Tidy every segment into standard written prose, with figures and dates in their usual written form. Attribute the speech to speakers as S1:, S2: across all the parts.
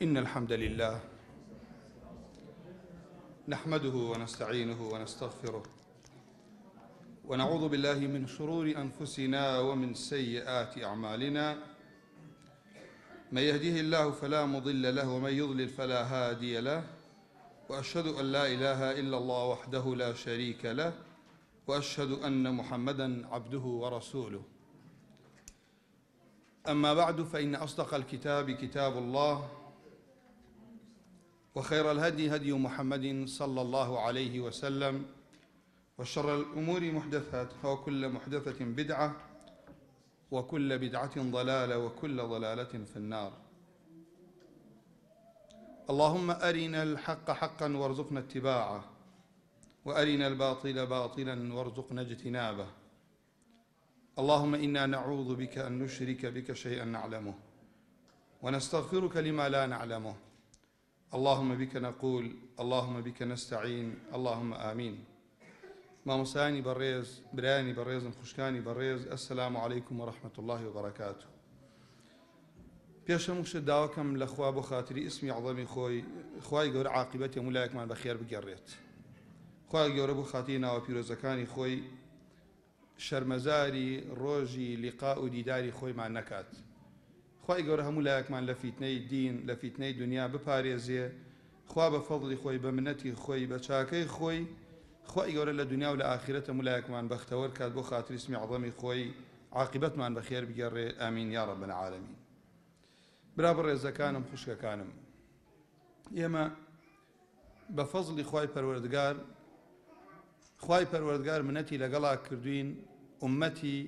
S1: إن الحمد لله نحمده ونستعينه ونستغفره ونعوذ بالله من شرور أنفسنا ومن سيئات أعمالنا. من يهده الله فلا مضل له ومن يضلل فلا هادي له، وأشهد أن لا إله إلا الله وحده لا شريك له، وأشهد أن محمدًا عبده ورسوله. أما بعد، فإن أصدق الكتاب كتاب الله، وخير الهدي هدي محمد صلى الله عليه وسلم، وشر الأمور محدثاتها، وكل محدثة بدعة، وكل بدعة ضلالة، وكل ضلالة في النار. اللهم أرنا الحق حقا وارزقنا اتباعه، وأرنا الباطل باطلا وارزقنا اجتنابه. اللهم إنا نعوذ بك أن نشرك بك شيئا نعلمه، ونستغفرك لما لا نعلمه. اللهم بك نقول، اللهم بك نستعين، اللهم آمين. مامۆستایانی بەڕێز، برایانی بەڕێزم، خوشکانی بەڕێز، ئەسسەلامو عەلەیکوم وەڕەحمەتوڵڵاهی وبەڕەکاتوه. پێش هەموو شت داواکەم لەخوا بۆ خاتری ئیسمی عەظەمی خۆی، خوای گەورە عاقبەتی هەموو لایەکمان بەخێر بگەڕێت. خوای گەورە بۆ خاتری ناوە پیرۆزەکانی خۆی شەرمەزاری ڕۆژی لیقا و دیداری خۆیمان نەکات. خوای گەورە هەموو لایەکمان لە فیتنەی دین، لە فیتنەی دنیا بپارێزێ. خوا بە فەضڵی خۆی، بە منەتی خۆی، بە چاکەی خۆی، خوای گەورە لە دنیا و لە ئاخرەت هەموو لایەکمان بەختەوەر کات بۆ خاتری ئیسمی عەظەمی خۆی، عاقبەتمان بەخێر بگەڕێ. ئامین یا رب العالمین. برا بەڕێزەکانم، خوشکەکانم، ئێمە بە فەضڵی خوای پەروەردگار منەتی لەگەڵا کردوین، ئومەتی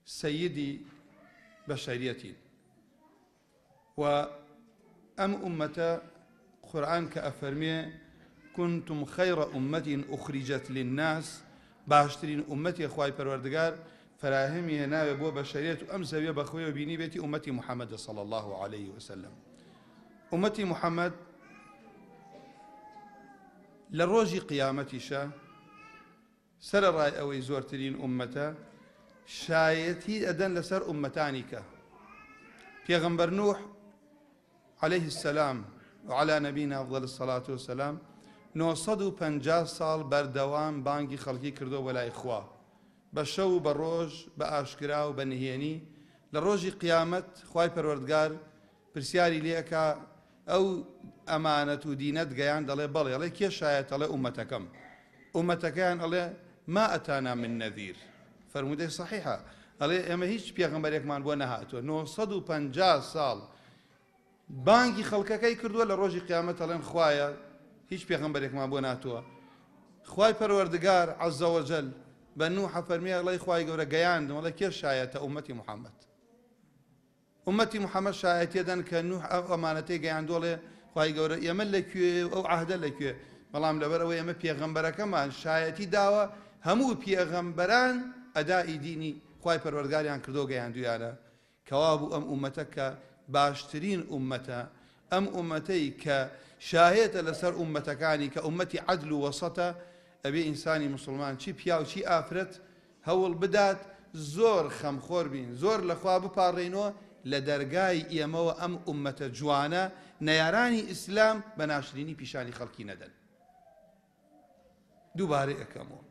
S1: سەیدی بەشەریەتی. و ئەم ئومەتە قورئان کە ئەفەرمێ كنتم خير أمة أخرجت للناس، باشترین ئومەتی خوای پەروەردگار فراهمی هێناوێ بۆ بەشەریەت و ئەم زەویە بەخۆیەوە بینی بێتی ئومەتی محەممەد صلی الله عليه وسلم. ئومەتی محەممەد لە ڕۆژی قیامەتیشە سەرەڕای ئەوەی زۆرترین ئومەتە شایەتی ئەدەن لەسەر ئومەتانی کە پێغەمبەر نوح عليه السلام وعلى نبينا أفضل الصلاة والسلام 950 ساڵ بەردەوام بانگی خەڵکی کردو بەلای خوا، بە شەو و بە ڕۆژ، بە ئاشکرا و بە نهێنی. لە ڕۆژی قیامەت خوای پەروەردگار پرسیاری لێکا ئەو ئەمانەت و دینەت گەیان، دەڵێ بەڵێ. ئەڵێ کێ شایەت؟ ئەڵێ ئومەتەکەم. ئومەتەکەیان ئەڵێ ما ئەتانا من نەذیر. فەرموودەی صەحیحە، ئەڵێ ئێمە هیچ پێغەمبەرێکمان بۆ نەهاتووە. 950 ساڵ بانگی خەڵکەکەی کردووە، لە ڕۆژی قیامەت ئەڵێن خوایە هیچ پێغەمبەرێکمان بۆ ناتووە. خوای پەروەردگار عەزە وەجەل بە نوح فەرمیێ، ئەڵێ خوای گەورە گەیاندم. ئەڵێ کێ شایەتە؟ ئومەتی محەممەد. ئومەتی محەممەد شایەتیەدەن کە نوح ئەو ئەمانەتەی گەیاندوڵێ خوای گەورە ئێمە لەکوێ، ئەو عەهدە لەکوێ؟ بەڵام لەبەر ئەوەی ئێمە پێغەمبەرەکەمان شایەتی داوە، هەموو پێغەمبەران ئەدای دینی خوای پەروەردگاریان کردو گەیاندویانە. کەوا بوو ئەم ئومەتە کە باشترین ئومەتە، ئەم ئومەتەی کە شاهێتە لەسەر ئومەتەکانی کە ئومەتی عەدل و وەسەتە. ئەبێ ئینسانی مسلمان چی پیا و چی ئافرەت هەوڵ بدات زۆر خەمخۆر بین، زۆر لەخوا بپاڕێنەوە لە دەرگای ئێمەوە ئەم ئومەتە جوانە نەیارانی ئیسلام بە ناشرینی پیشانی خەڵکی نەدەن. دووبارەی ئەەکەمەوە،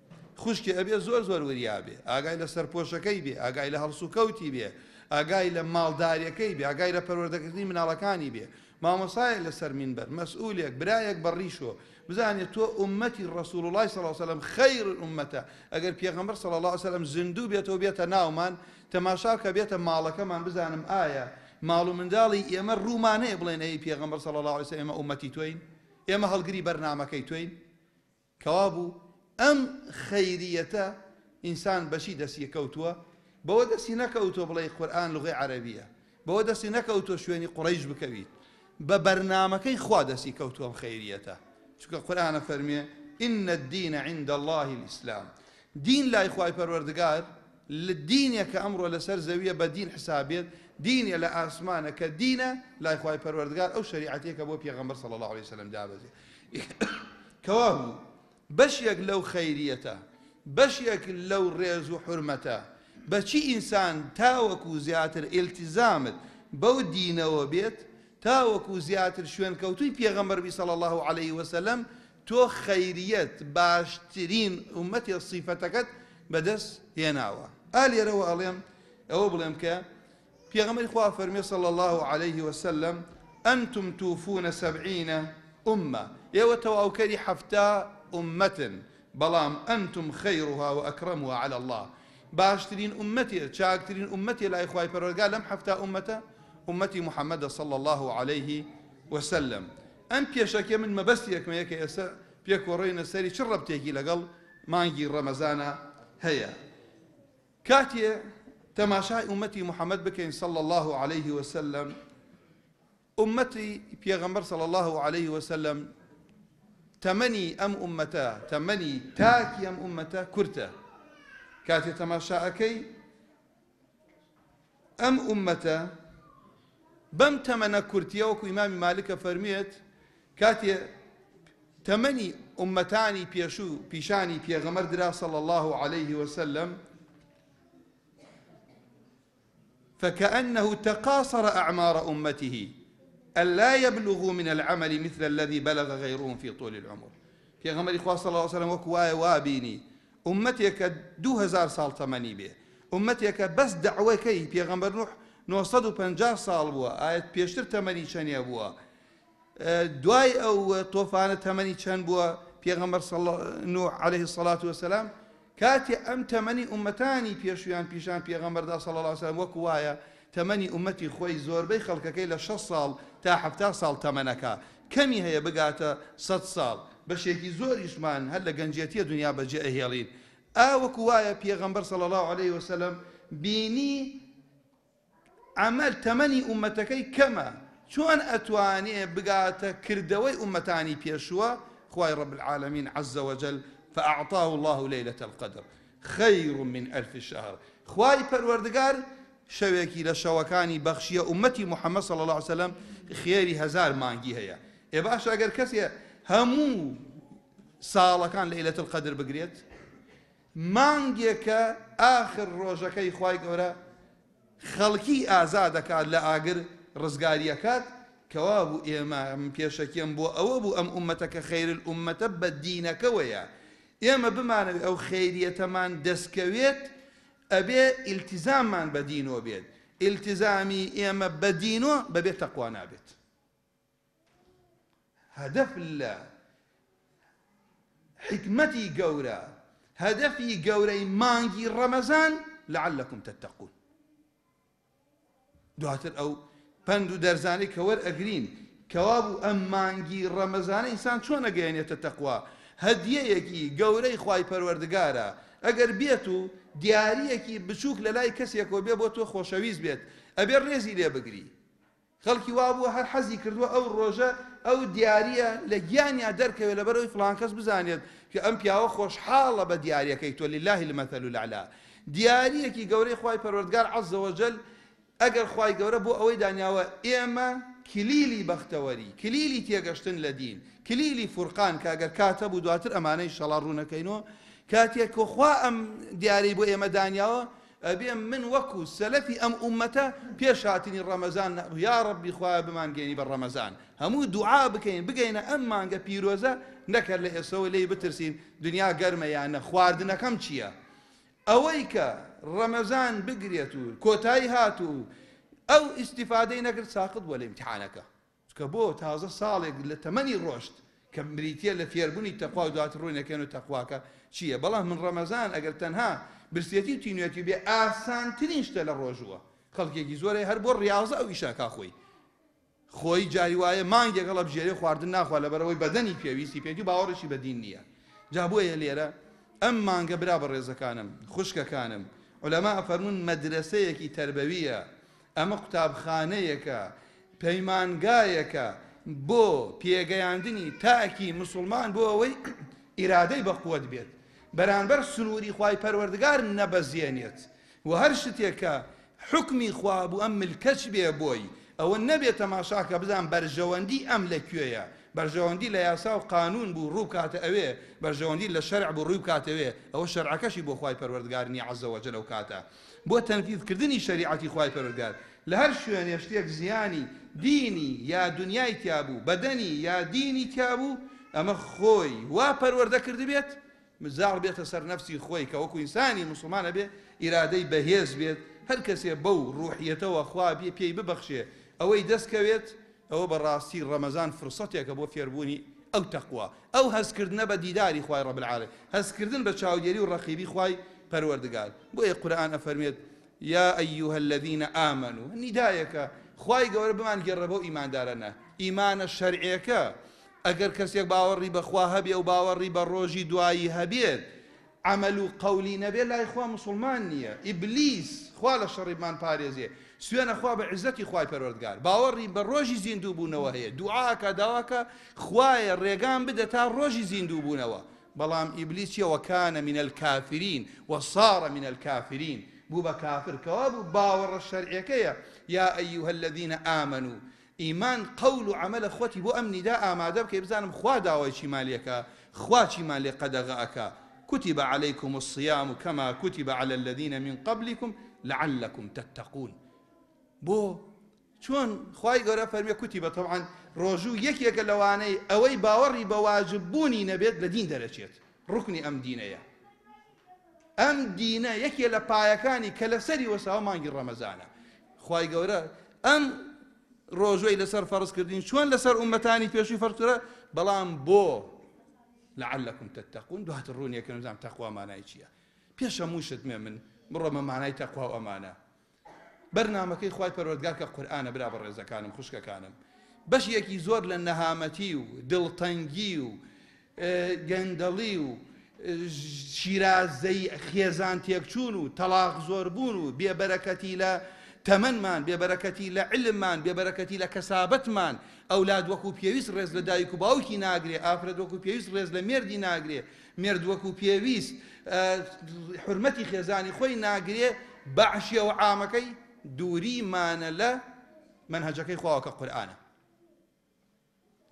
S1: خوشکی ئەبێ زۆر زۆر وریابێ، ئاگای لە سەرپۆشەکەی بێ، ئاگای لە هەڵسوکەوتی بێ، ئاگای لە ماڵداریەکەی بێ، ئاگای لە پەروەردەکردنی مناڵەکانی بێ. مامۆسایەک لەسەر مینبەر، مەسئولێک، برایەک بەڕیشۆ بزانێت تۆ ئومەتی ڕەسوڵ الله صلی الله علیه وسلم خەیر ئومەتە. ئەگەر پێغەمبەر صلی الله علیه وسلم زیندوو بێتەوە بێتە ناومان، تەماشا کە بێتە ماڵەکەمان، بزانم ئایا ماڵ و منداڵی ئێمە ڕوومانەیە بڵێن ئەی پێغەمبەر صلی الله علیه وسلم ئێمە ئومەتی تۆین، ئێمە هەڵگری بەرنامەکەی تۆین. کەوا بوو ئەم خەیریەتە ئینسان بەشی دەستی کەوتووە، بەوە دەستی نەکەوتۆ بڵێ قورئان لوغەی عەرەبیە، بەوە دەستی نەکەوتۆ شوێنی قوڕەیش بکەویت، بە بەرنامەکەی خوا دەستی کەوتووە ئەم خەیریەتە. چونکە قورئانە فەرمێ ئین الدین عند الله الئیسلام. دین لای خوای پەروەردگار لە دینێکە ئەمڕۆ لەسەر زەویە بە دین حسابێت، دینێ لە ئاسمانە کە دینە لای خوای پەروەردگار ئەو شەریعەتێکە بۆ پێغەمبەر صلی الله علیه وسلم دابەزێ. کەوا بوو بەشێک لەو خەیریەتە، بەشێک لەو ڕێز و حورمەتە، بەچی ئینسان تاوەکو زیاتر ئیلتیزامت بەو دینەوە بێت تاوەکو زیاتر شوێن کەوتووی پێغەمبەر صلی الله عليه وسلم تۆ خەیریەت باشترین ئومەتی سیفەتەکەت بەدەست هێناوە. لێرەوە ئەڵێم ئەوە بڵێم کە پێغەمبەری خوا فەرمێ صلی الله عليه وسلم أنتم توفون 70 أمة ئێوە تەواوکەری 70 ئومەتن بەڵام أنتم خيرها وأكرمها على الله باشترین ئومەتێ چاکترین ئومەتێ لای خوای پەروەردگار لەم 70 ئومەتە ئومەتی محەممەد صلی الله عليه وسلم. ئەم پێشەکە من مەبەستێکمەیە کە ئێستا پێکۆڕێنە سەری چ ڕەبتێکی لەگەڵ مانگی ڕەمەزانە هەیە. کاتێ تەماشای ئومەتی محەممەد بکەین صلی الله عليه وسلم ئومەتی پێغەمبەر صلی الله عليه وسلم تەمەنی ئەم ئومەتە تەمەنی تاکی ئەم ئومەتە کورتە. کاتێ تەماشاەکەی ئەم ئومەتە بەم تەمەنە کورتیە وەکو ئیمامی مالکە فەرمێت کاتێ تەمەنی ئومەتانی پێشوو پیشانی پێغەمبەر درا صلی الله عليه وسلم فكأنه تقاصر أعمار أمته ألا يبلغوا من العمل مثل الذي بلغ غيرهم في طول العمر. پێغەمبەری خوا صلی الله عليه وسلم وەکو وایە وابینی ئومەتێکە 2000 ساڵ تەمەنی بێ ئومەتێکە بەس دەعوەکەی پێغەمبەر نوح 950 ساڵ بووە ئاەت پێشتر تەمەنی چەندێ بووە دوای ئەو تۆفانە تەمەنی چەند بووە پێغەمبەر نوح عليه الصلاة والسلام کاتێ ئەم تەمەنی ئومەتانی پێشویان پیشان پێغەمبەردا صلی الله عليه وسلم وەکو وایە تەمەنی ئومەتی خۆی زۆربەی خەڵکەکەی لە 6 ساڵ تا 70 ساڵ تەمەنەکە کەمی هەیە بگاتە 100 ساڵ بەشێکی زۆریشمان هەر لە گەنجێتیە دنیا بەجێ ئەهێڵین. وەکو وایە پێغەمبەر صلی الله عليه وسلم بینی عمل تەمەنی ئومەتەکەی کەمە چۆن ئەتوانێ بگاتە کردەوەی ئومەتانی پێشووە خوای رب العالمین عز وجل فأعطاه الله ليلة القدر خير من 1000 شهر. خوای پەروەردگار شەوێکی لە شەوەکانی بەخشیە ئومەتی محەممەد صلی الله عليه وسلم خێری 1000 مانگی هەیە. باش ئەگەر کەسێ هەموو ساڵەکان لە لەیلەت القەدر بگرێت مانگێکە ئاخر ڕۆژەکەی خوای گەورە خەڵکی ئازا دەکات لە ئاگر ڕزگاریەکات کەوا بوو ئێمە پێشەکەم بۆ ئەوە بوو ئەم ئومەتەکە خەیر الئومەتە بە دینەکەوەیە ئێمە بمانەوێت ئەو خەیریەتەمان دەستکەوێت ئەبێ ئیلتیزاممان بە دینەوە بێت ئیلتیزامی ئێمە بە دینەوە بەبێ تەقوا نابێت. هەدەف لە حکمەتی گەورە هەدەفی گەورەی مانگی ڕەمەزان لعلكم تتقون. دواتر ئەو پند و دەرزانەی کە وەرئەگرین کەوا بوو ئەم مانگی ڕەمەزانە ئینسان چۆن ئەگەیەنێتە تەقوا هەدیەیەکی گەورەی خوای پەروەردگارە ئەگەر بێت و دیاریەکی بچووک لە لای کەسێکەوە بێ بۆ تۆ خۆشەویست بێت ئەبێ ڕێزی لێ بگری. خەڵکی وابووە هەر حەزی کردووە ئەو ڕۆژە ئەو دیاریە لە گیانیا دەرکەوێت لەبەرەوەی فڵان کەس بزانێت کە ئەم پیاوە خۆشحاڵە بە دیاریەکەی تۆ لله المەثل الأعلى. دیاریەکی گەورەی خوای پەروەردگار عەز وجل ئەگەر خوای گەورە بۆ ئەوەی دانیاوە ئێمە کلیلی بەختەوەری کلیلی تێگەشتن لە دین کلیلی فورقان کە ئەگەر کاتە بوو دواتر ئەمانەی شەڵا ڕوونەکەینەوە کاتێک کە خوا ئەم دیاری بۆ ئێمە دانیاوە ئەبێ من وەکو سەلەفی ئەم ئومەتە پێش هاتنی ڕەمەزان یا ڕەبی خوایە بمانگەێنی بە ڕەمەزان هەموو دوعا بکەین بگەینە ئەم مانگە پیرۆزە نەکرد لە ئێسەوە لێی بترسین دنیا گەرمە یانە خواردنەکەم چییە ئەوەی کە ڕەمەزان بگرێت و کۆتایی هات و ئەو ئیسیفادەی نەکرد ساقط بۆ لە ئیمتیحانەکە کە بۆ تازە ساڵێک لە تەمەنی ڕۆشت کە بریتە لە فێربوونی تەقوا و دواتر ڕوونەکەن و تەقواکە چییە. بەڵام من ڕەمەزان ئەگەر تەنها برسێتی و تینوێتی بێ ئاسانترین شتە لە ڕۆژووە خەڵکێکی زۆرە هەر بۆ ڕاضە ئەو ئیشاکا خۆی جاری وایە مانگێکە لە بژێرێ خواردن ناخوا لەبەرەوەی بەدەنی پێویستی پێێتی و باوەڕشی بە دین نییە. جا بۆیە لێرە ئەم مانگە برا بە ڕێزەکانم خوشکەکانم عولەما ئەفەرمون مەدرسەیەکی تەربەویە ئەمە قوتابخانەیەکە پەیمانگایەکە بۆ پێگەیاندنی تاکی مسلمان بۆ ئەوەی ئیرادەی بەقووەت بێت بەرامبەر سنووری خوای پەروەردگار نەبەزیێنێت و هەر شتێکە حکمی خوا بوو ئەم ملکەچ بێ بۆی ئەوە نەبێت تەماشاکە بزان بەرژەوەندی ئەم لەکوێیە بەرژەوەندی لە یاسا و قانون بوو ڕوو کاتە ئەوێ بەرژەوەندی لە شەرع بوو ڕوو کاتەوێ ئەوە شەرعەکەشی بۆ خوای پەروەردگار نییە عەزە وەجەل ئەو کاتە بۆ تەنفیذکردنی شەریعەتی خوای پەروەردگار لە هەر شوێنێ شتێک زیانی دینی یا دنیای تیابوو بەدەنی یا دینی تیابوو ئەمە خۆی وا پەروەردە کردی بێت مزاڵ بێتە سەر نەفسی خۆی کە وەکو ئینسانی مسلمانە بێ ئیرادەی بەهێز بێت هەر کەسێ بەو ڕوحیەتەوە خوا پێی ببەخشێ ئەوەی دەستکەوێت ئەوە بەڕاستی ڕەمەزان فرسەتێکە بۆ فێربوونی ئەو تەقوا ئەو هەستکردنە بە دیداری خوای ڕەب العالەمین هەستکردن بە چاودێری و ڕەقیبی خوای پەروەردگار بۆیە قورئان ئەفەرمێت یا ئەیوهە الەذینە ئامەنوا نیدایەکە خوای گەورە بمان گێڕە بۆ ئیماندارانە ئیمانە شەرعیەکە ئەگەر کەسێک باوەڕی بەخوا هەبێ و باوەڕی بە ڕۆژی دوایی هەبێت عمل و قەولی نەبێت لای خوا مسلمان نییە ئیبلیس خوا لە شەڕیمان پارێزێ سوێنە خوا بە عیزەتی خوای پەروەردگار باوەڕی بە ڕۆژی زیندوو بوونەوە هەیە دوعاکە داواکە خوایە ڕێگان بدە تا ڕۆژی زیندوو بوونەوە بەڵام ئیبلیس چیەوە کانە من الکافرین وصار من الکافرین بوو بە کافر کەوا بوو باوەڕە شەرعیەکەیە یا ئەیوهە الەذینە ئامەنوا ئیمان قەول و عەمەلە خۆتی بۆ ئەم نیدا ئامادە بکەی بزانم خوا داوای چیمان لێکە خوا چیمان لێ قەدەغەکە كتب عليكم الصيام كما كتب على الذين من قبلكم لعلكم تتقون بۆ چۆن خوای گەورە فەرمێ کوتیبە طبعاً ڕۆژوو یەکێکە لەوانەی ئەوەی باوەڕی بە واجببوونی نەبێت لە دین دەرەچێت ڕوکنی ئەم دینەیە ئەم دینە یەکێ لە پایەکانی کە لەسەری وەساوە مانگی ڕەمەزانە خوای گەورە ئەم ڕۆژوەی لەسەر فەرزکردین چۆن لەسەر ئومەتانی پێشووی فەرزکرا بەڵام بۆ لعلكم تتقون دوات الرونية كانوا زعم تقوى معناي چيا بيش موشت من مرة ما معناي تقوى وأمانة برنامج إخوة پروردگار كقرآن برابر رزق كانم خشكة كانم باش يكي زور للنهامتي ودلطنجي وجندلي وشيرازي خيزان تيكشونو طلاق زوربونو ببركتي لا تمن مان ببركتي لا علم مان ببركتي لا كسابت مان ئەولاد وەکو پێویست ڕێز لە دایک و باوکی ناگرێ ئافرەت وەکو پێویست ڕێز لە مێردی ناگرێ مێرد وەکو پێویست حورمەتی خێزانی خۆی ناگرێ بەعشیە و عامەکەی دووریمانە لە منهەجەکەی خواوە کە قورئانە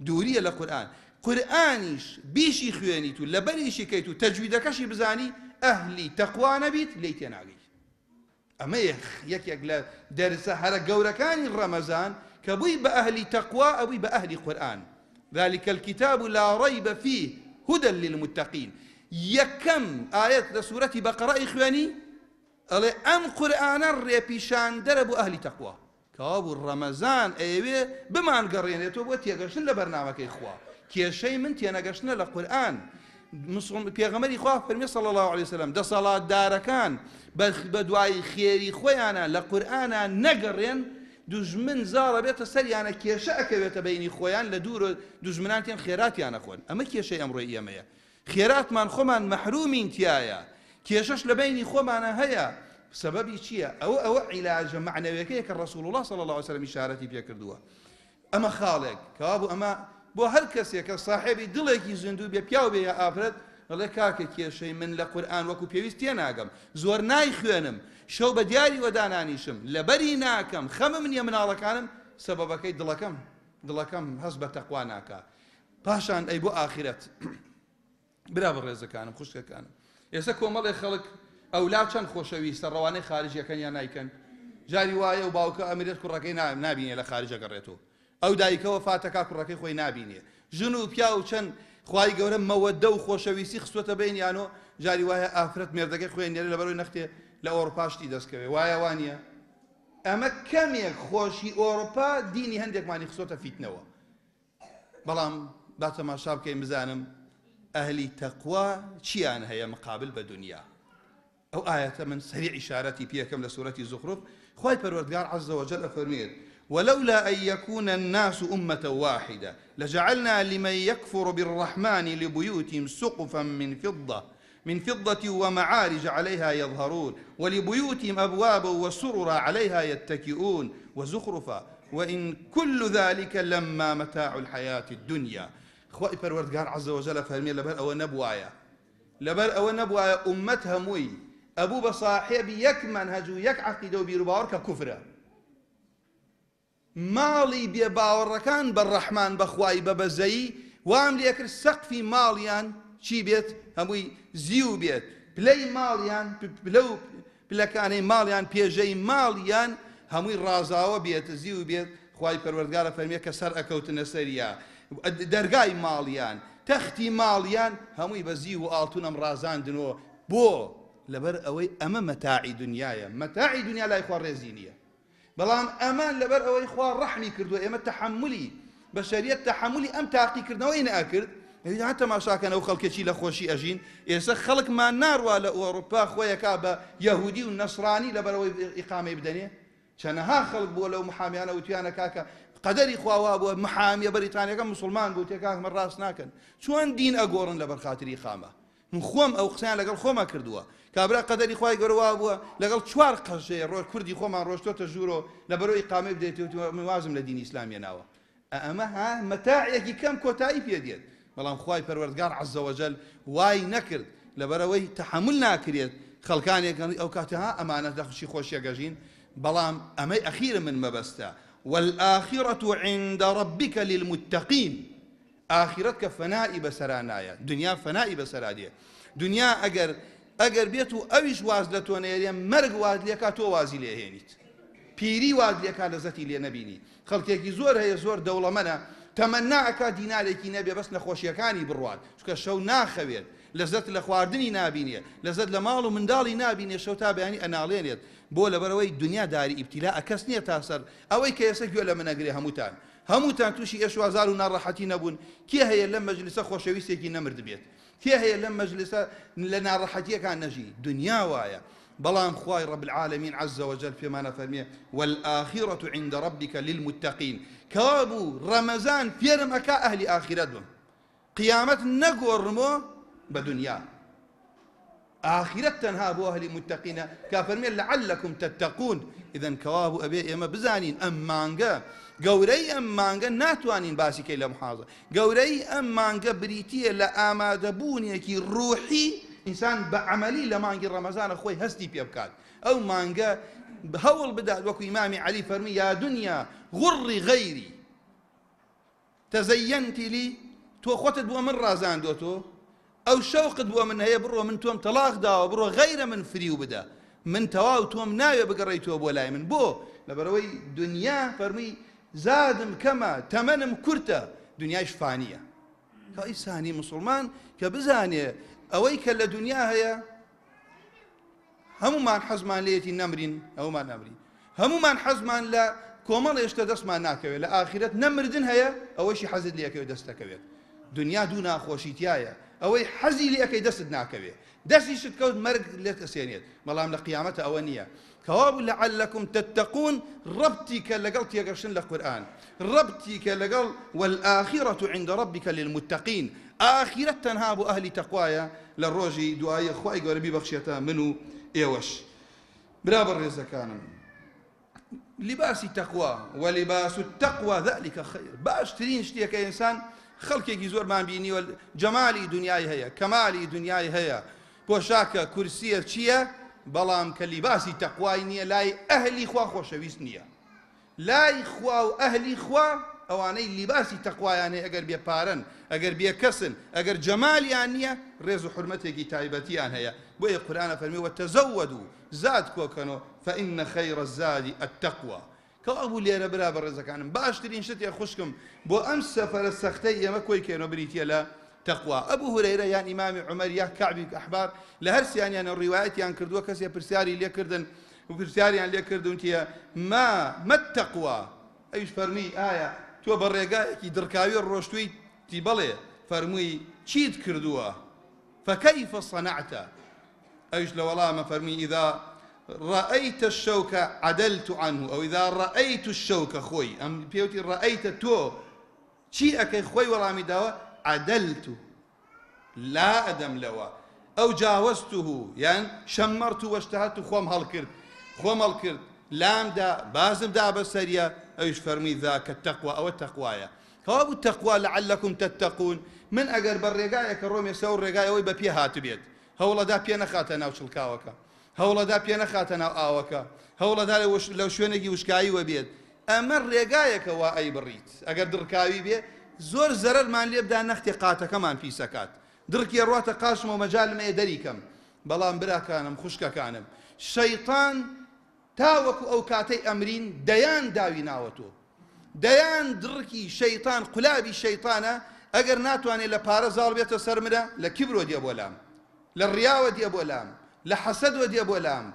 S1: دووریە لە قورئان قورئانیش بیشی خوێنیت و لەبەریشی کەیت و تەجویدەکەشی بزانی ئەهلی تەقوا نەبیت لێی تێناگەیت ئەمە یەکێک لە دەرسە هەرە گەورەکانی ڕەمەزان كبوي بأهل تقوى أو بأهل قرآن ذلك الكتاب لا ريب فيه هدى للمتقين يكم آيات لسورة بقرة إخواني أم قرآن الرئيبشان درب أهل تقوى كابو الرمضان أيوه بما نقرين يتوبوا تيغشن لبرنامج إخوة كي شيء من تيغشن للقرآن پیغمبری خوا فرمی صلی الله علیه وسلم ده صلاة دارکان بدوای خیری خویانا لقرآن نگرین دژمن زارە بێتە سەریانە کێشە ئەکەوێتە بینی خۆیان لە دوور دژمنانتیان خێراتیانە خۆن ئەمە کێشەی ئەمڕۆی ئێمەیە خێراتمان خۆمان مەحرومین تایە کێشەش لە بینی خۆمانە هەیە سبەبی چییە ئەوە عیلاجە معنەویەکەیە کە ڕەسوڵ الله صلی الله علیه وسلم ئیشارەتی پێ کردووە ئەمە خاڵێک کەوا بوو ئەمە بۆ هەر کەسێک کە صاحبی دڵێکی زیندوو بێ پیاو بێ یا ئافرەت دەڵێ کاکە کێشەی من لە قورئان وەکو پێویست تێناگەم زۆر نایخوێنم شەو بە دیاری وەدانانیشم لەبەری ناکەم خەمم نییە مناڵەکانم سەبەبەکەی دڵەکەم هەست بە تەقوا ناکا پاشان ئەی بۆ ئاخرەت برا بەڕێزەکانم خوشکەکانم ئێستا کۆمەڵێ خەڵک ئەولاد چەند خۆشەویستە ڕەوانەی خارجیەکەن یان نایکەن جاری وایە و باوکە ئەمیرێت کوڕەکەی نابینێ لە خارجە گەڕێتەوە ئەو دایکەوە فاتەکە کوڕەکەی خۆی نابینێ ژن و پیا و چەند خوای گەورە مەوەدە و خۆشەویستی خستوەتە بینیانەوە جاری وایە ئافرەت مێردەکەی خۆی نێرە لەبەرەوەی نەختێ لە ئەوروپاشتی دەستکەوێ وایە وانە ئەمە کەمێک خۆشی ئەوروپا دینی هەندێکمانی خستۆتە فیتنەوە بەڵام با تەماشا بکەین بزانم ئەهلی تەقوا چیان هەیە مقابل بە دنیا ئەو ئاەتە من سریع ئیشارەتی پێکەم لە سوورەتی زوخرف خوای پەروەردگار عەزە وەجەل ئەفەرمێت ولولا أن يكون الناس أمة واحدة لجعلنا لمن يكفر بالرحمن لبيوتهم سقفا من فضة ومعارج عليها يظهرون ولبيوتهم أبوابا وسررا عليها يتكئون وزخرفا وإن كل ذلك لما متاع الحياة الدنيا خوائي پروردگار عز وجل فرمي لبر أو نبوايا أمتها موي أبو بصاحب يك منهجو يك عقيدة وبيرباور ككفرة ماڵی بێباوەڕەکان بەڕەحمان بەخوای بەبەزەیی وام لێکرد سەقفی ماڵیان چی بێت هەمووی زیو بێت پلەی ماڵیان پلەکانەی ماڵیان پێژەی ماڵیان هەمووی ڕازاوە بێت زی و بێت خوای پەروەردگارە فەرمێ کە سەر ئەکەوتنە سەریە دەرگای ماڵیان تەختی ماڵیان هەمووی بە زی و ئاڵتونەم ڕازاندنەوە بۆ لەبەر ئەوەی ئەمە مەتاعی دنیایە مەتاعی دنیا لای خوا ڕێزی نییە بەڵام ئەمان لەبەر ئەوەی خوا ڕەحمی کردووە ئێمە تەحەمولی بەشەریەت تەحەمولی ئەم تاقیکردنەوەی نەئەکرد هەر تەماشاکەن ئەو خەڵکێکی لە خۆشی ئەژین ئێستا خەڵکمان ناڕوا لە ئەوروپا خۆیەکا بە یەهودی و نەسڕانی لەبەرەوەی ئیقامەی بدەنێ چەنەها خەڵک بووە لەو محامیانە وتیانە کاکە قەدەری خواوا بووە محامیە بەریتانیەکە مسلمان بوو تێکاکمە ڕاست ناکەن چۆن دین ئەگۆڕن لەبەر خاتری خامە من خۆم ئەو قسەیان لەگەڵ خۆما کردووە کابرا قەدەری خوای گەورەوا بووە لەگەڵ چوار قەشەیە ڕۆژ کوردی خۆمان ڕۆشتۆتە ژوورۆ لەبەرەوەی ئیقامەی بدەیت من وازم لە دینی ئیسلامیە ناوە ئەمە ها مەتاعێکی کەم کۆتایی پێ دێت بەڵام خوای پەروەردگار عەزە وەجەل وای نەکرد لەبەرەوەی تەحەمل ناکرێت خەڵکانێک ئەو کاتەها ئەمانە دەخشی خۆشیەگەژین بەڵام ئەمەی ئەخیرە من مەبەستە والآخرة عند ربك للمتقين آخرت کە فەنائی بەسەرا نایە دنیا فەنائی بەسەرا دێ دنیا ئەگەر بێت و ئەویش واز لە تۆ نێریە مەرگ واز لێکا تۆ وازی لێهێنیت پیری واز لێکا لەزەتی لێ نەبینی خەڵکێکی زۆر هەیە زۆر دەوڵەمەنە تەمەنا ئەکا دینارێکی نەبێ بەس نەخۆشیەکانی بڕوات چونکە شەو ناخەوێت لەزەت لە خواردنی نابینێ لەزەت لە ماڵ و منداڵی نابینێ شەو تا بەیانی ئەناڵێنێت بۆ لەبەرەوەی دنیا داری ئیبتیلا ئەکەس نییە تا سەر ئەوەی کە ئێستا گوێ لە منەگرێ هەمووتان تووشی ئێشوازار و ناڕەحەتی نەبوون کێ هەیە لەم مەجلیسە خۆشەویستێکی نەمرد بێت کێ هەیە لەم مەجلیسە لە ناڕەحەتیەکان نەژی دنیا وایە بەڵام خوای رب العالمین عز وجل پێمانە فەرمێ والآخرة عند ربك للمتقين کەوابوو ڕەمەزان فێرم ئەکا ئەهلی ئاخرەت بم قیامەت نەگۆڕمەوە بە دنیا آخرت تەنها بۆ ئەهلی متقینە کا فەرمێ لعلكم تتقون ئیدەن کەوابوو ئەبێ ئێمە بزانین ئەم مانگە گەورەی ئەم مانگە ناتوانین باسی کەی لە محاضە گەورەی ئەم مانگە بریتیە لە ئامادەبوونیەکی ڕوحی ئینسان بە عەمەلی لە مانگی ڕەمەزانە خۆی هەستی پێ بکات ئەو مانگە هەوڵ بدات وەکو ئیمامی عەلی فەرمی یا دنیا غڕی غەیری تەزەیەنتی لی تۆ خۆتت بۆ من ڕازاندۆتۆ ئەو شەوقت بۆ من هەیە بڕۆ من تۆم تەلاق داوە بڕۆ غەیرە من فریو بدە من تەواو تۆم ناوێ بگەڕێیتەوە بۆ لای من بۆ لەبەرەوەی دنیا فەرمی زادم کەمە تەمەنم کورتە دنیایش فانیە کە ئیسانی مسلمان کە بزانێ ئەوەی کە لە دنیا هەیە هەمومان حەزمان لێتی نەمرین ئەومان نەمرین هەمومان حەزمان لە کۆمەڵ هێشتا دەستمان ناکەوێت لە ئاخرەت نەمردن هەیە ئەوەشی حەزت لێەکەوێت دەستەکەوێت دنیا دوو ناخۆشیتیایە ئەوەی حەزی لێەکەی دەستت ناکەوێت دەستی کەوت مەرگ لێت ئەسێنێت بەڵام لە قیامەتە ئەوە نییە کەوابوو لعلكم تتقون ڕبتی کە لەگەڵ تێگەشتن لە قورئان ڕبتی کە لەگەڵ والآخرة عند ربك للمتقين ئاخرەت تەنها بۆ ئەهلی تەقوایە لە ڕۆژی دوایە خوای گەورە بیبەخشێتە من و ئێوەش برابر ڕێزەکانم لباسی تەقوا ولباس التقوى ذلك خير باشترین شتێکە ئینسان خەڵکێکی زۆرمان بینیوە جەمالی دنیای هەیە کەمالی دنیای هەیە پۆشاکە کورسیە چییە بەڵام کە لیباسی تەقوای نییە لای ئەهلی خوا خۆشەویست نییە لای خوا و ئەهلی خوا ئەوانەی لیباسی تەقوایان هەیە ئەگەر بێپارن ئەگەر بێکەسن ئەگەر جەمالیان نییە ڕێز و حورمەتێکی تایبەتیان هەیە بۆیە قورئانە فەرمی وتەزەودوا زاد کۆکەنەوە فإن خير الزاد التقوى کەوابوو لێرە برابر ڕێزەکانم باشترین شتێ خوشکم بۆ ئەم سەفەرە سەختەی ئێمە کۆی کێنەوە بریتیە لە تەقوا ئەبوو هورەیرە یان ئیمامی عومەر یا کەعبی ئەحبار لە هەر سیانیانە ڕیوایەتیان کردووە کەسێ پرسیاری لێکردن و پرسیاریان لێکردون تیە ما التەقوا ئەویش فەرمی ئایا تۆ بە ڕێگایەکی دڕکاوی ڕۆشتووی تی بەڵێ فەرمووی چیت کردووە فكيف صنعت ئەویش لە وەڵامە فەرمی ئیذا رأيت الشوك عدلت عنه أو إذا رأيت الشوك خوي أم بيوتي رأيت تو شيء أكي خوي ولا مداوى عدلت لا أدم لوا أو جاوزته يعني شمرت واشتهدت خوم هالكرد لام دا بازم دا بسريا أيش فرمي ذاك التقوى أو التقوايا كواب التقوى لعلكم تتقون من أجر بالرجاية كروم يسوي الرجاية ويبقى هاتبيت هولا دا بينا خاتنا وشلكاوكا هەوڵەدا پێ نەخاتە ناو ئاوەکە هەوڵەدا لەو شوێنێکی وشکایی وەبێت ئەمە ڕێگایەکە وا ئەی بڕیت ئەگەر دڕکاوی بێ زۆر زەرەرمان لێ بدا نەختی قاتەکەمان پیسەکات دڕکی ڕواتە قاشمەوە مەجالمەیە دەریکەم بەڵام براکانم خوشکەکانم شەیطان تاوەکو ئەو کاتەی ئەمرین دەیان داوی ناوەتۆ دەیان دڕکی شەیطان قولابی شەیطانە ئەگەر ناتوانێت لە پارە زاڵ بێتە سەرمرە لە کیبرۆ دێ بۆ لام لە ڕیاوە دێ بۆ لام لە حەسەدوە دێ بۆ لام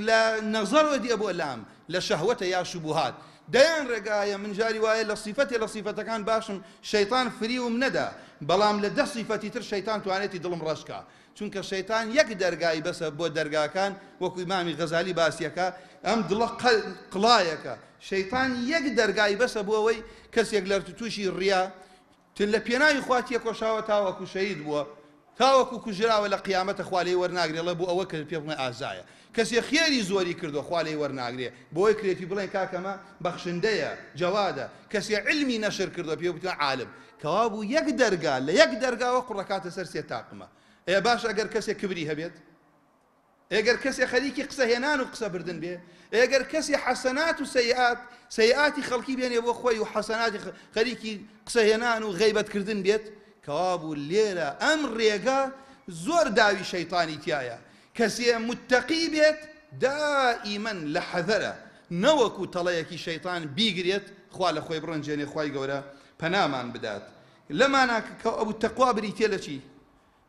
S1: لە نەزەرەوە دێ بۆ لام لە شەهوەتە یا شوبوهات دەیان ڕێگایە من جاری وایە لە سیفەتێ لە سیفەتەکان باشم شەیطان فریوم نەدا بەڵام لە دە سیفەتی تر شەیطان توانێتی دڵم ڕەشکا چونکە شەیطان یەک دەرگای بەسە بۆ دەرگاکان وەکو ئیمامی غەزالی باسیەکە ئەم دڵە قڵایەکە شەیطان یەک دەرگای بەسە بۆ ئەوەی کەسێک لە تووشی ڕیا لە پێناوی خوا تێکۆشاوە تاوەکو شەهید بووە تاوەکو کوژراوە لە قیامەتە خوا لێی وەرناگرێڵە بۆ ئەوە کە پێ بڵێن ئازایە کەسێ خێری زۆری کردو خوا لێی وەرناگرێ بۆی کرێتی بڵێن کاکەمە بەخشندەیە جەوادە کەسێ علمی نەشر کردو پێ بتوان عالم کەوا بوو یەک دەرگا لە یەک دەرگاوە قوڕەکاتە سەر سێ تاقمە ئێ باش ئەگەر کەسێک کبری هەبێت ئەگەر کەسێ خەریکی قسە هێنان و قسە بردن بێ ئەگەر کەسێ حەسەنات و سەیئاتی خەڵکی بێنێ بۆ خۆی و حەسەناتی خەریکی قسە هێنان و غەیبەتکردن بێت کەوا بوو لێرە ئەم ڕێگە زۆر داوی شەیطانی تایە کەسێ متەقی بێت دائیمەن لە حەذەرە نەوەکو تەڵەیەکی شەیطان بیگرێت خوا لە خۆی بڕەنجێنێ خوای گەورە پەنامان بدات لەمانە کە ئەو تەقوا بریتێ لە چی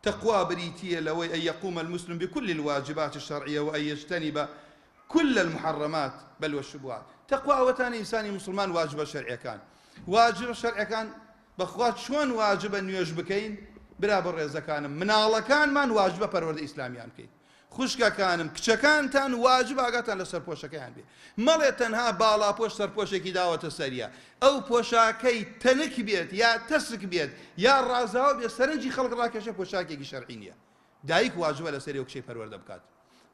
S1: تقوى بريتية لو أن يقوم المسلم بكل الواجبات الشرعية وأن يجتنب كل المحرمات بل والشبهات تقوى وتاني إنساني مسلمان واجب الشرعي كان واجب الشرعي كان بخوات شون واجب أن يجبكين برابر رزا كان من الله كان من واجب برورد إسلاميان كين خوشكا كانم كشكان تان واجب أقاتان لسر بوشكيان بي مالي تنها بالا بوش سر بوشكي داوة السرية أو بوشاكي تنك بيت يا تسك بيت يا رازاو بيت سرنجي خلق راكشة بوشاكي شرعينية دايك واجب لسر يوكشي برورد بكات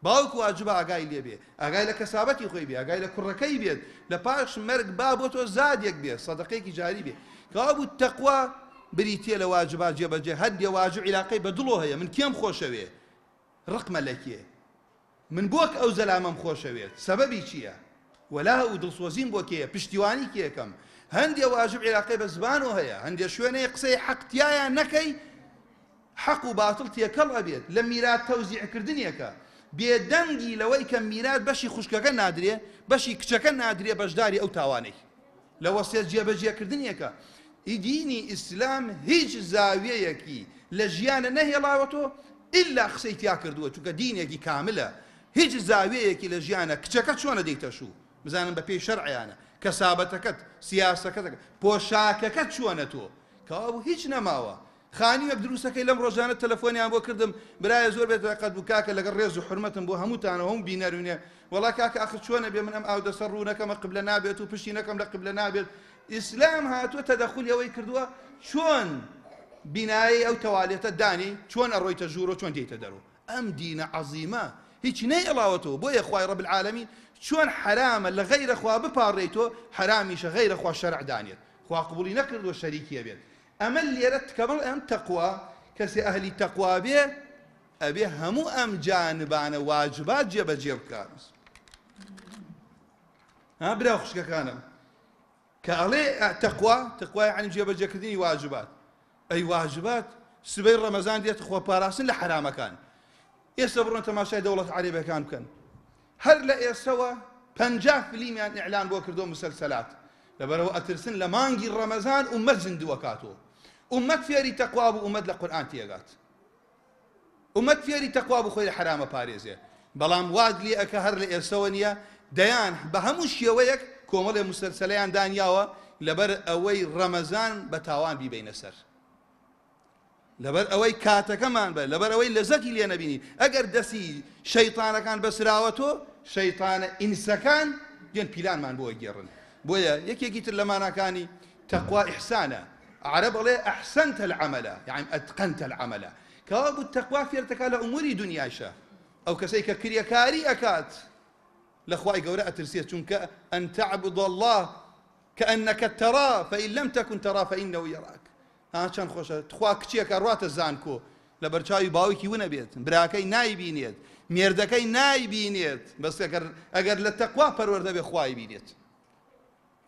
S1: باوك واجب أقاي لي بي أقاي لكسابتي خوي بي أقاي لكركي بيت لباش مرق بابوتو زاديك بي صدقيك جاري بي كابو التقوى بريتي لواجبات جيبا جي هدي واجب علاقي بدلوها هي من كيم خوشوي رقم لكيه من بوك أو زلامم خوشويت سببي چيا ولا هو دڵسۆزیم بۆ کێیە پشتیوانی کێکەم هەندێ واجب علاقەی بە زبانەوە هەیە هەندێ شوێنەیە قسەی حەق تایە نەکەی حەق و باتڵ تێکەڵ ئەبێت لە میرات تەوزیعکردنیەکە بێدەنگی لەوەی کە میرات بەشی خوشکەکە نادرێ بەشی کچەکە نادرێ بەشداری ئەو تاوانەی لە وەسێت جێبەجێکردنیەکە دینی ئیسلام هیچ زاویەیەکی لە ژیانە نەهێڵاوەتەوە إلا قسەی تیا کردووە چونکە دینێکی کاملە هیچ زاویەیەکی لە ژیانە کچەکە چۆنە دەیتە شوو بزانم بە پێی شەرعیانە کەسابەتەکەت سیاسەکەت پۆشاکەکەت چۆنە تۆ کەوا هیچ نەماوە خانیوەک دروستەکەی لەم ڕۆژانە تەلەفۆنیان بۆ کردم برایە زۆر بێت قەت بوو کاکە لەگەڵ ڕێز و حورمەتم بۆ هەمووتانەوە هەموو بینەرونێ وەڵا کاکە ئاخر چۆنە بێ من ئەم ئاودەسەر ڕوو نەکەمە قبلە نابێت و پشتی نەکەم لە قبلە نابێت ئیسلام هاتووە تەدەخولی ئەوەی کردووە چۆن بینایی ئەو تەواڵێتە دانی چۆن ئەڕۆیتە ژوورۆ چۆن دێیتە دەرەوە ئەم دینە عەزیمە هیچ نەیڵاوەتەوە بۆیە خوای ڕەب العالەمین چۆن حرامە لە غەیرە خوا بپاڕێیتۆ حرامیشە غەیرە خوا شەرع دانێت خوا قبوڵی نەکردووە شەریکیە بێت ئەمە لێرە کەمەڵ ئەم تەقوا کەسێ ئەهلی تەقوا بێ ئەبێ هەموو ئەم جانبانە واجبات جێبەجێ بکات ها برا خوشکەکانم کە ئەڵێ تەقوا یعنی جێبەجێکردنی واجبات ئەی واجبات سبەی ڕەمەزان دێت خۆپاراستن لە حرامەکان ئێستا بڕۆن تەماشای دەوڵەت عەرەبیەکان بکەن هەر لە ئێستەوە 50 فیلمیان ئیعلان بۆ کردو مسلسلات لەبەرەوە ئەترسن لە مانگی ڕەمەزان ئومەت زیندووە کاتۆ ئومەت فێری تەقوا بوو ئومەت لە قورئان تێگات ئومەت فێری تەقوا بوو خۆی لە حرامە پارێزێ بەڵام واد لێ ئەکە هەر لە ئێستەوە نییە دەیان بە هەموو شێوەیەک کۆمەڵێ مسلسلەیان دانیاوە لەبەر ئەوەی ڕەمەزان بە تاوان بیبینە سەر لەبەر ئەوەی کاتەکەمان بە لەبەر ئەوەی لەزەتی لێ نەبینی ئەگەر دەستی شەیطانەکان بەسراوەتۆ شەیطانە ئینسەکان دێن پیلانمان بۆ گێڕن بۆیە یەکێکی تر لە ماناکانی تەقوا ئیحسانە عەرەب ئەڵێ ئەحسەنتە العەمەلە یعنی ئەتقەنتە العەمەلە کەوا بوو تەقوا فێرتەکا لە ئوموری دونیاشە ئەو کەسەی کە کریەکاری ئەکات لە خوای گەورە ئەترسێت چونکە ئەن تەعبود الله كأنك تراه فإن لم تكن تراه فإنه يراك چەند خۆشە تخوا کچێکە ڕاتە زانکۆ لە بەرچاوی باوکی ونە بێت براکەی نایبینێت مێردەکەی نایبینێت بەس ئەگەر لە تەقوا پەروەردە بێ خوای بینێت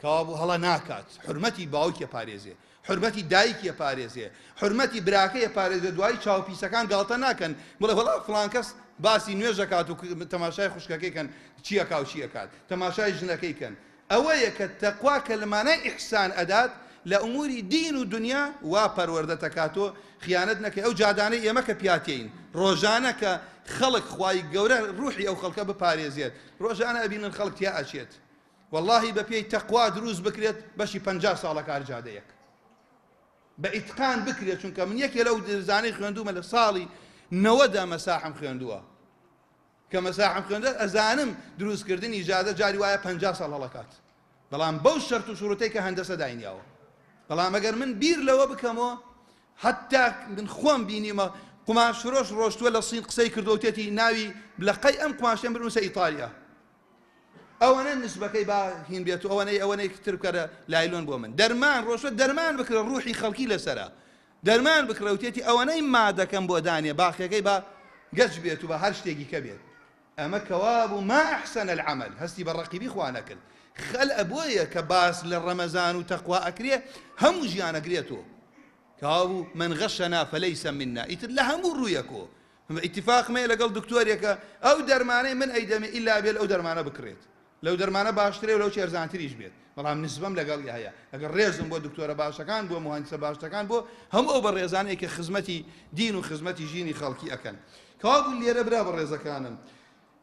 S1: کەوا بوو هەڵە ناکات حورمەتی باوکیە پارێزێ حورمەتی دایکیە پارێزێ حورمەتی براکەیە پارێزێ دوای چاوپیسەکان گاڵتە ناکەن بڵێ وەڵا فڵان کەس باسی نوێژەکات و تەماشای خوشکەکەیکەن چیەکا و چیەکات تەماشای ژنەکەیکەن ئەوەیە کە تەقوا کە لە مانای ئیحسان ئەدات لە ئوموری دین و دنیا وا پەروەردە دەکاتەوە خیانەت نەکەی ئەو جادانەی ئێمە کە پیاتین ڕۆژانە کە خەڵک خوای گەورە ڕوحی ئەو خەڵکە بپارێزێت ڕۆژانە ئەبینن خەڵک تیا ئەچێت واللهی بە پێی تەقوا دروست بکرێت بەشی 50 ساڵە کارجادەیەک بە ئیتقان بکرێت چونکە من یەکێ لەو زانەی خوێندومە لە ساڵی 90دا مەساحم خوێندووە کە مەساحم خوێندە ئەزانم دروستکردنی جادە جاری وایە 50 ساڵ هەڵەکات بەڵام بەو شەرت و شوڕەتەی کە هەندەسە داینیاوە بەڵام ئەگەر من بیر لەوە بکەمەوە حتا من خۆم بینیمە قماش فرۆش ڕۆشتووە لە سین قسەی کردو و تێتی ناوی بلەقەی ئەم قماشەیان بنووسە ئیتالیا ئەوەنە نسبەکەی با هین بێت و ئەوەنەی تر بکەرە لایلۆن بۆ من دەرمان ڕۆشتوە دەرمان بکرە ڕوحی خەڵکی لەسەرە دەرمان بکرە و تێتی ئەوەنەی مادەکەم بۆ دانێ باخەکەی با گەج بێت و بە هەر شتێکی کە بێت ئەمە کەواب و ما ئەحسەن العەمەل هەستی بە ڕەقیبی خوا نەکرد خەل ئەبۆیە کە باس لە ڕەمەزان و تەقوا ئەکرێ هەموو ژیان ئەگرێتەوە کەوابوو من غەشەنا فەلەیسە منا ئیتر لە هەموو ڕوویەکەوە ئیتیفاقمەیە لەگەڵ دکتۆرێکە ئەو دەرمانەی من ئەیدەمێ ئیلا بێت ئەو دەرمانە بکرێت لەو دەرمانە باشترێ و لەو چێرزانتریش بێت بەڵام نسبەم لەگەڵ هەیە ئەگەر ڕێزم بۆ دکتۆرە باشەکان بۆ مهندسە باشەکان بۆ هەموو ئەو بەڕێزانەیە کە خزمەتی دین و خزمەتی ژینی خەڵکی ئەکەن کەوابوو لێرە برا بەڕێزەکانم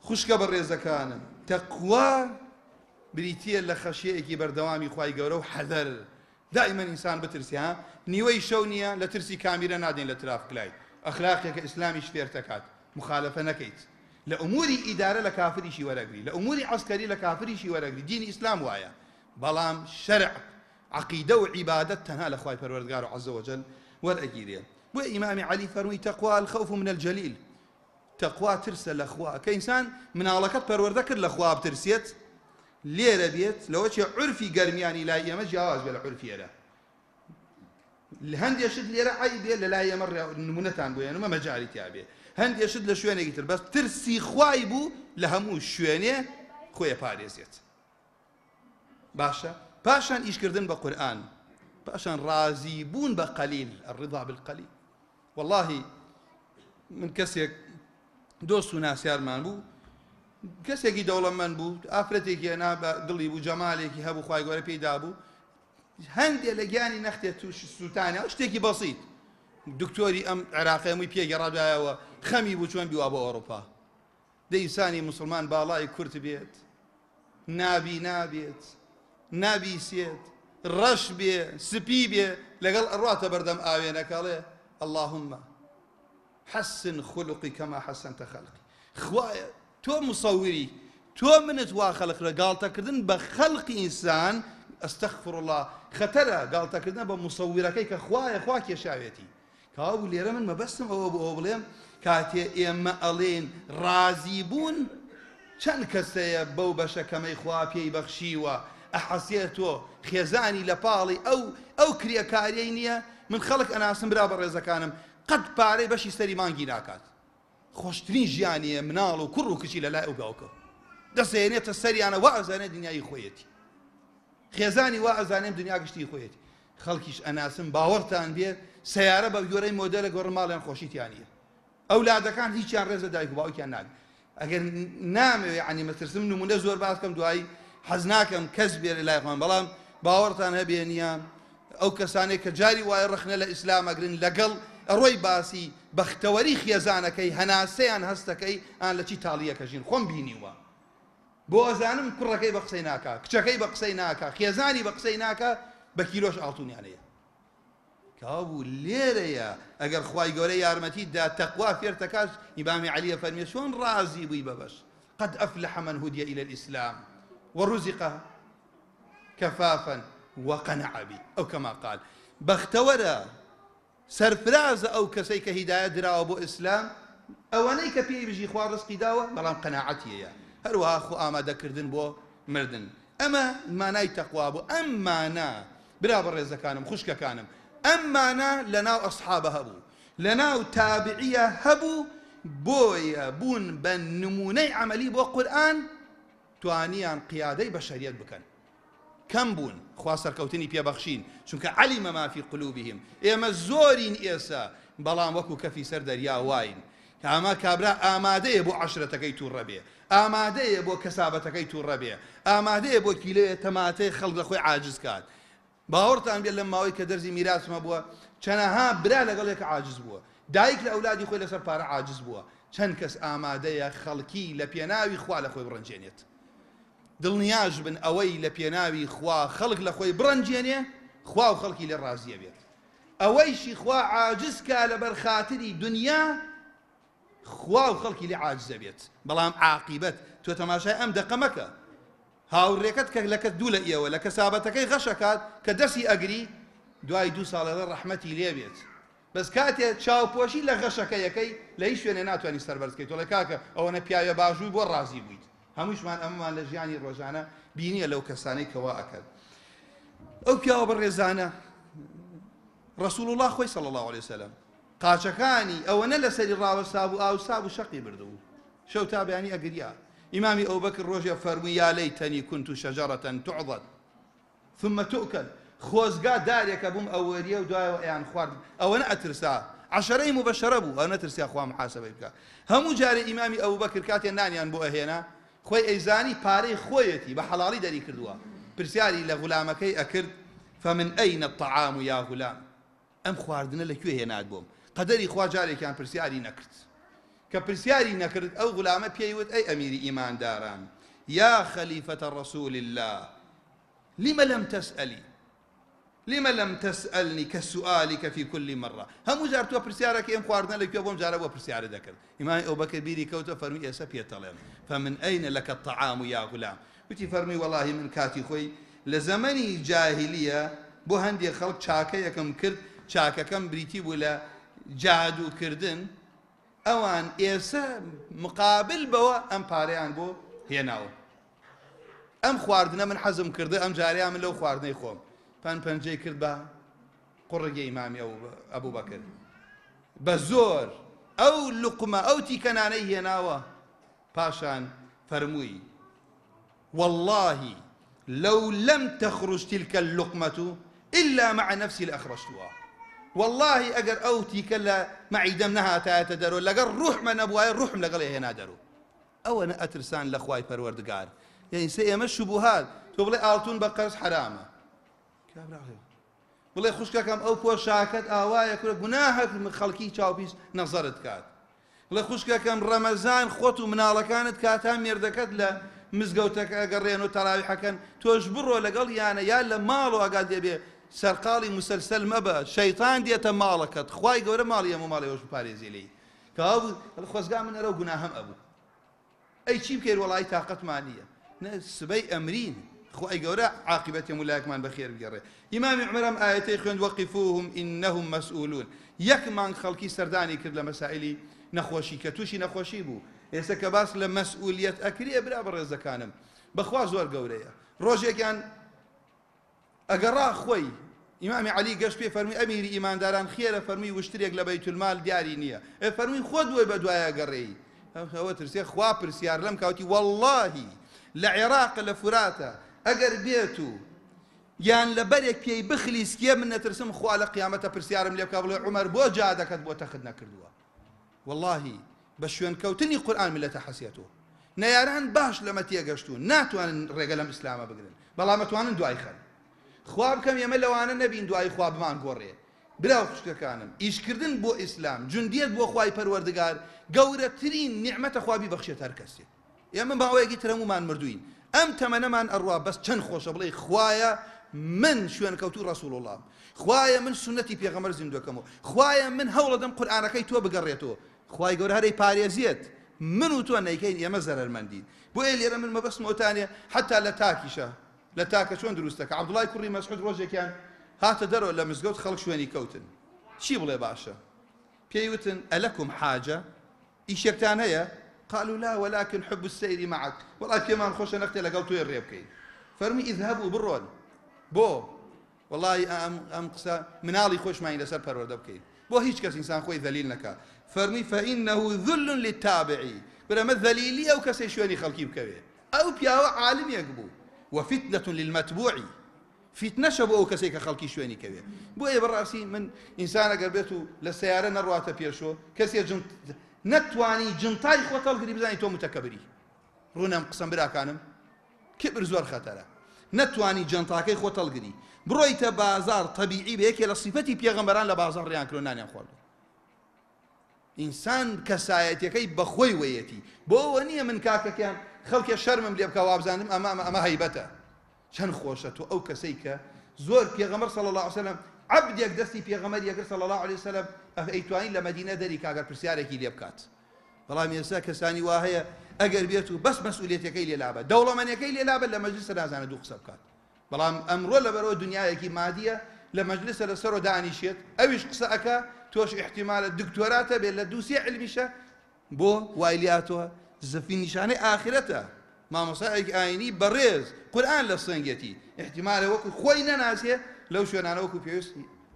S1: خوشکە بەڕێزەکانم تەقوا بریتیە لە خەشیەیەکی بەردەوامی خوای گەورە و حەذەر دائما ئینسان بترسی ها نیوەی شەو نییە لە ترسی کامیرە نادێن لە ترافیک لایت ئەخلاقێکە ئیسلامیش فێر دەکات مخالفە نەکەیت لە ئوموری ئیدارە لە کافریشی وەرەگری لە ئوموری عەسکەری لە کافریشی وەرەگری دینی ئیسلام وایە بەڵام شەرع عەقیدە و عیبادەت تەنها لە خوای پەروەردگار عەزە وەجەل وەرئەگیرێ بۆ ئیمامی عەلی فەرمووی تەقوا الخەوف من الجەلیل تەقوا ترسە لە خوا کە ئینسان مناڵەکەت پەروەردە کرد لە خوا بترسێت لێرە بێت لەوە چێ عورفی گەرمیانی لای ئێمە جیاواز بێ لە عورفیەرە هەندێشت لێرە عەیب بێ لە لای ئێمە نمونەتان بۆ یانمە مەجاری تیا بێ هەندێشت لە شوێنێکی تر بەس ترسی خوای بوو لە هەموو شوێنێ خۆی پارێزێت باشە پاشان ئیشکردن بە قورئان پاشان ڕازی بوون بە قەلیل الرضا بالقەلیل واللهی من کەسێک دۆست و ناسیارمان بوو کەسێکی دەوڵەمەند بوو ئافرەتێکی هێنا بە دڵی بوو جەمالێکی هەبوو خوای گەورە پێیدا بوو هەندێک لە گیانی نەختێت تووش سووتانە شتێکی بەسیط دکتۆری ئەم عێراقی هەمووی پێگەڕادایەوە خەمی بوو چۆن بیوە بۆ ئەوروپا دە ئینسانی مسلمان باڵای کورت بێت نابێت نابیسێت ڕەش بێ سپی بێ لەگەڵ ئەڕاتە بەردەم ئاوێنەکەڵێ اللهم حسن خلقی کەما حەسەنتە خەلقی خوایە تۆ مصوری تۆ منت وا خەڵقرە گاڵتەکردن بە خەڵقی ئینسان ئەستەغفر الله خەتەرە گاڵتەکردن بە مصویرەکەی کە خوایە خوا کێشاوێتی کاوابوو لێرە من مەبەستم ئەوە بۆ ئەوە بڵێم کاتێ ئێمە ئەڵێن ڕازی بوون چەند کەسەیە بەو بەشەکەمەی خوا پێی بەخشیوە ئەحەسێتۆ خێزانی لە پاڵی ئەو کرێکاریەی نییە من خەڵک ئەناسم برا بە ڕێزەکانم قەت پارەی بەشی سەری مانگی ناکات خۆشترین ژیانیە مناڵ و کوڕ و کچی لە لای ئەو گاوکە دەسێنێتە سەریانە وا ئەزانێت دنیای خۆیەتی خێزانی وا ئەزانێم دنیا گشتی خۆیەتی خەڵکیش ئەناسم باوەڕتان بێ سیارە بە گوێرەی مۆدەلە گۆڕماڵیان خۆشیتیانە ئەولادەکان هیچیان ڕێزە دایک و باوکیان ناگەن ئەگەر نامەوێ عنی مەترسم نمونە زۆر باس بکەم دوایی حەز ناکەم کەس بێرە لای خۆم بەڵام باوەڕتان هەبێنیە ئەو کەسانێک کە جاری وایە ڕخنە لە ئیسلام ئەگرن لەگەڵ ئەڕۆی باسی بەختەوەری خێزانەکەی هەناسەیان هەستەکەی ئان لە چی تاڵیەکە ژین خۆم بینیوە بۆ ئەزانم کوڕەکەی بە قسەی ناکا کچەکەی بە قسەی ناکا خێزانی بە قسەی ناکا بە کیلۆش ئاڵتونیانەیە کەوابوو لێرەیە ئەگەر خوای گەورە یارمەتیدا تەقوا فێرتەکاش ئیمامی عەلیە فەرمیێ چۆن ڕازی بووی بەبەش قد أفلح من هدي إلى الإسلام ورزق كفافا وقنع به أو كما قال بختورا سرفراز أو كسيك هداية دراوة بو إسلام أوانيك بي بجي خوار رزقي داوة بلام قناعتي يا هروها أخو آماده كردن بو مردن أما ما ناي تقوى بو أما نا برابر رزا كانم خشك كانم أما نا لناو أصحاب هبو لناو تابعية هبو بويا بون بن نموني عملي بو قرآن توانيان قيادي بشريات بكن كم بون خواسر كوتني بيا بخشين شنك علم ما في قلوبهم إما زورين إيسا بلام وكو كفي سر دريا واين کە ئەمە کابرا ئامادەیە بۆ عەشرەتەکەی تووڕە بێ، ئامادەیە بۆ کەسابەتەکەی تووڕە بێ، ئامادەیە بۆ کیلۆیە تەماتەی خەڵک لە خۆی عاجز کات. باوەڕتان بێت لەم ماوەی کە دەرزی میراسمە بووە چەنەها برا لەگەڵێک عاجز بووە، دایک لە ئەولادی خۆی لەسەر پارە عاجز بووە، چەند کەس ئامادەیە خەڵکی لە پێناوی خوا لە خۆی بڕەنجێنێت. دڵنیاش بن ئەوەی لە پێناوی خوا خەڵک لە خۆی بڕەنجێنێ، خوا و خەڵکی لێ ڕازیە بێت. ئەوەیشی خوا عاجز کا لەبەر خاتری دنیا، خوا و خەڵکی لێ عاجزە بێت. بەڵام عاقیبەت تۆ تەماشای ئەم دەقە مەکە، هاوڕێکت کە لەکە دوو لە ئێوە لە کەسابەتەکەی غەشەکات کە دەستی ئەگری، دوای 2 ساڵەوە ڕەحمەتی لێ بێت. بەس کاتێ چاوپۆشی لە غەشەکە یەکەی لە هیچ شوێنێ ناتوانانی سەربەرزکەیت. تۆڵێ کاکە ئەوەنە پیاوە باشووی بۆ ڕازی بوویت. هەمووشمان ئەمەمان لە ژیانی ڕۆژانە بینیە لەو کەسانەی کەوا ئەکەن. ئەو پیاوە بەڕێزانە ڕەسوڵ الله خۆی صلی الله عليه وسلم قاچەکانی ئەوەنە لەسەری ڕاوەستا بوو، ئاوسا بوو، شەقی بردبوو، شەو تا بەیانی ئەگریا. ئیمامی ئەوبەکر ڕۆژێ فەرمووی یا لەیتەنی كنت شەجەرەة تعضد ثم تؤكل. خۆزگا دارێکە بووم ئەوەریە و دوایەوە ئەیان خوارد. ئەوەنە ئەترسا، عەشەرەی مبەشەرە بوو، ئەوە نەترسیا خوا محاسەبەی بکات. هەموو جارێ ئیمامی ئەوبەکر کاتێ نانیان بۆ ئەهێنا، خۆی ئەیزانی پارەی خۆیەتی بە حەڵاڵی دەری کردووە، پرسیاری لە غولامەکەی ئەکرد فمن ئەین الطعام یا غولام، ئەم خواردنە لەکوێ هێنات بۆم؟ قەدەری خوا جارێکیان پرسیاری نەکرد. کە پرسیاری نەکرد ئەو غولامە پێیوت ئەی ئەمیری ئیمانداران یا خەلیفەتە ڕەسوول الله لم لم تسألي لم لم تسألني كسؤالك في كل مرة. هەموو جار تۆ پرسیارەکە ئەم خواردنە لەکوێ بۆم جارە بۆ پرسیارە دەکرد. ئیمامی ئەوبەکر بیری کەوتە فەرمووی ئێستا پێتەڵێم فمن ئەین لەکە الطعام یا غولام. وتی فەرمووی وەڵاهی من کاتی خۆی لە زەمەنی جاهیلیە بۆ هەندێک خەڵک چاکەیەکم کرد، چاکەکەم بریتی بوو لە جادوکردن، ئەوان ئێستا مقابل بەوە ئەم پارەیان بۆ هێناوە. ئەم خواردنە من حەزم کردە، ئەم جاریان من لەو خواردنەی خۆم. پەنجەی کرد بە قوڕگەی ئیمامی ئەبوبەکر بە زۆر ئەو لوقمە ئەو تیکەنانەی هێناوە، پاشان فەرمووی والله لو لم تخرج تلك اللقمة إلا مع نفسي لأخرجتها. والله ئەگەر ئەو تیکە لە مەعیدەم نەهاتایەتە دەرۆ، لەگەڵ ڕوحمە نەبوایە ڕوحم لەگەڵ هێنا دەرۆ. ئەوەنە ئەترسان لە خوای پەروەردگار. یعنی سێ ئێمە شوبوهات، تۆ بڵێ ئاڵتون بە قەرز حرامە، بڵێ خوشکەکەم ئەو پۆشاکەت ئاوایە کورە گوناهەک خەڵکی چاوپیس نەزەرت کات، بڵێ خوشکەکەم ڕەمەزان خۆت و مناڵەکانت کاتا مێردەکەت لە مزگەوتەکە ئەگەڕێن و تەراویحەکەن، تۆش بڕۆ لەگەڵ یانە یا لە ماڵ و ئاگات دێبێ سەرقاڵی مسلسل مەبە، شەیطان دێتە ماڵەکەت، خوای گەورە ماڵی هەموو ماڵێوەش بپارێزی لێی. کەوا خۆزگا من ئەرە و گوناهەم ئەبوو. ئەی چی بکەین وەڵی تاقەتمان نییە، سبەی ئەمرین، خوای گەورە عاقبەتی هەموو لایەکمان بەخێر بگەڕێ. ئیمامی عومەرم ئایەتەی خوێند وەقیفوهم ئینەهم مەسئولون. یەک مانگ خەڵکی سەردانی کرد لە مەسائلی نەخۆشی کە تووشی نەخۆشی بوو. ئێستا کە باس لە مەسئولیەت ئەکرێ برا بەڕێزەکانم بەخوا زۆر گەورەیە. ڕۆژێکیان ئەگەڕا خۆی ئیمامی عەلی گەشت پێ فەرمووی ئەمیری ئیمانداران خێرە، فەرمووی وشترێک لە بەیت المال دیاری نییە، فەرمووی خۆ دوای بە دوایە گەڕێی. ئەوە ترسێ خوا پرسیار لەم کاوتی وەڵڵاهی لە عێراق لە فوراتە ئەگەر بێت و یان لە بەرێک پێی بخلیسکێ من نەترسم خوا لە قیامەتە پرسیارم لێ بکا بڵێ عومەر بۆ جادەکەت بۆ تەخت نەکردووە. وەڵڵاهی بە شوێن کەوتنی قورئان میلەتە حەسیەتەوە. نەیاران باش لەمە تێگەشتوون، ناتوانن ڕێگە لەم ئیسلامە بگرن، بەڵام ئەتوانن دوای خەن. خوا بکەم ئێمە لەوانە نەبین دوای خوا بمان گۆڕێ. براو خوشکەکانم، ئیشکردن بۆ ئیسلام، جوندیت بۆ خوای پەروەردگار گەورەترین نیعمەتە خوا بیبەخشێت هەر کەسێک. ئێمە باوەیەکی تر هەموومان مردووین، ئەم تەمەنەمان ئەڕوا بەس چەند خۆشە بڵێ خوایە من شوێن کەوتوو ڕەسوڵ الله، خوایە من سنەتی پێغەمبەر زیندوەکەمەوە، خوایە من هەوڵەدەم قورئانەکەی تۆ بگەڕێتەوە، خوای گەورە هەرەی پارێزیێت من و تۆ نەیکەین ئێمە زەرەرمەندین. بۆیە لێرە من مەبەستمەوتانێ حتا لە تاکیشە، لە تاکە چۆن دروستەکە. عەبدوڵای کوڕی مەسعود ڕۆژێکیان هاتە دەرەوە لە مزگەوت خەڵک شوێنی کەوتن. چی بڵێ باشە؟ پێی وتن ئەلەکم حاجە؟ ئیشێکتان هەیە؟ قالوا لا ولكن حب السير معك. والله پێمان خۆشە نەختێ لەگەڵ تۆی ڕێ بکەین. فەرمی ئیذهبوا بڕۆن. بۆ؟ والله ئەم قسە مناڵی خۆشمانی لەسەر پەروەردە بکەین. بۆ هیچ کەس ئینسان خۆی ذەلیل نەکات. فەرمی فإنه ذل للتابعی. برەمە ذەلیلی ئەو کەسەی شوێنی خەڵکی بکەوێ. ئەو پیاوە عالمێک بوو. وفتنة للمتبوع. فتنەشە بۆ ئەو کەسێک کە خەڵکی شوێنی کەوێ. بۆیە بەڕاستی من ئینسان ئەگەر بێت و لە سەیارە نەڕواتە پێشۆ، کەسێ نەتوانی جنتای خۆت هەڵگری بزانی تۆ متەکەبری. ڕوونەم قسەم براکانم، کبر زۆر خەتەرە. نەتوانی جنتاکەی خۆت هەڵگری بڕۆیتە بازار تەبیعی بە یەکێ لە صیفەتی پێغەمبەران لە بازار ڕیان کردو نانیان خواردو. ئینسان کەسایەتیەکەی بەخۆی وەیەتی، بۆ ئەوە نییە من کاکەکەیان خەڵکێ شەرمم لێ بکە وابزانم ئەمە هەیبەتە. چەند خۆشە تۆ ئەو کەسەی کە زۆر پێغەمبەر صلی الله علیه وسلم عەبدێک دەستی پێغەمبەر یەکرد صلی الله علیه وسلم ئەیتوانی لە مەدینە دەری کاگەر پرسیارێکی لێ بکات. بەڵام ئێستا کەسانی وا هەیە ئەگەر بێت و بەس مەسئولیەتەکەی لێلابە، دەوڵەمەندەکەی لێلابە لە مەجلیسە نازانە دوو قسە بکات. بەڵام ئەمڕۆ لەبەرەوە دنیایەکی مادیە لە مەجلیسە لەسەرەوە دانیشێت، ئەویش قسە ئەکا، تۆش احتیمالە دکتۆراتە بێت لە دووسێ علمیشە بۆ وای لاتەوە زەفی نیشانەی ئاخرەتە. مامۆستایەکی ئاینی بەڕێز قورئان لە سنگەتی احتیمالە وەکو خۆی نەناسێ لەو شوێنانە وەکو پێویست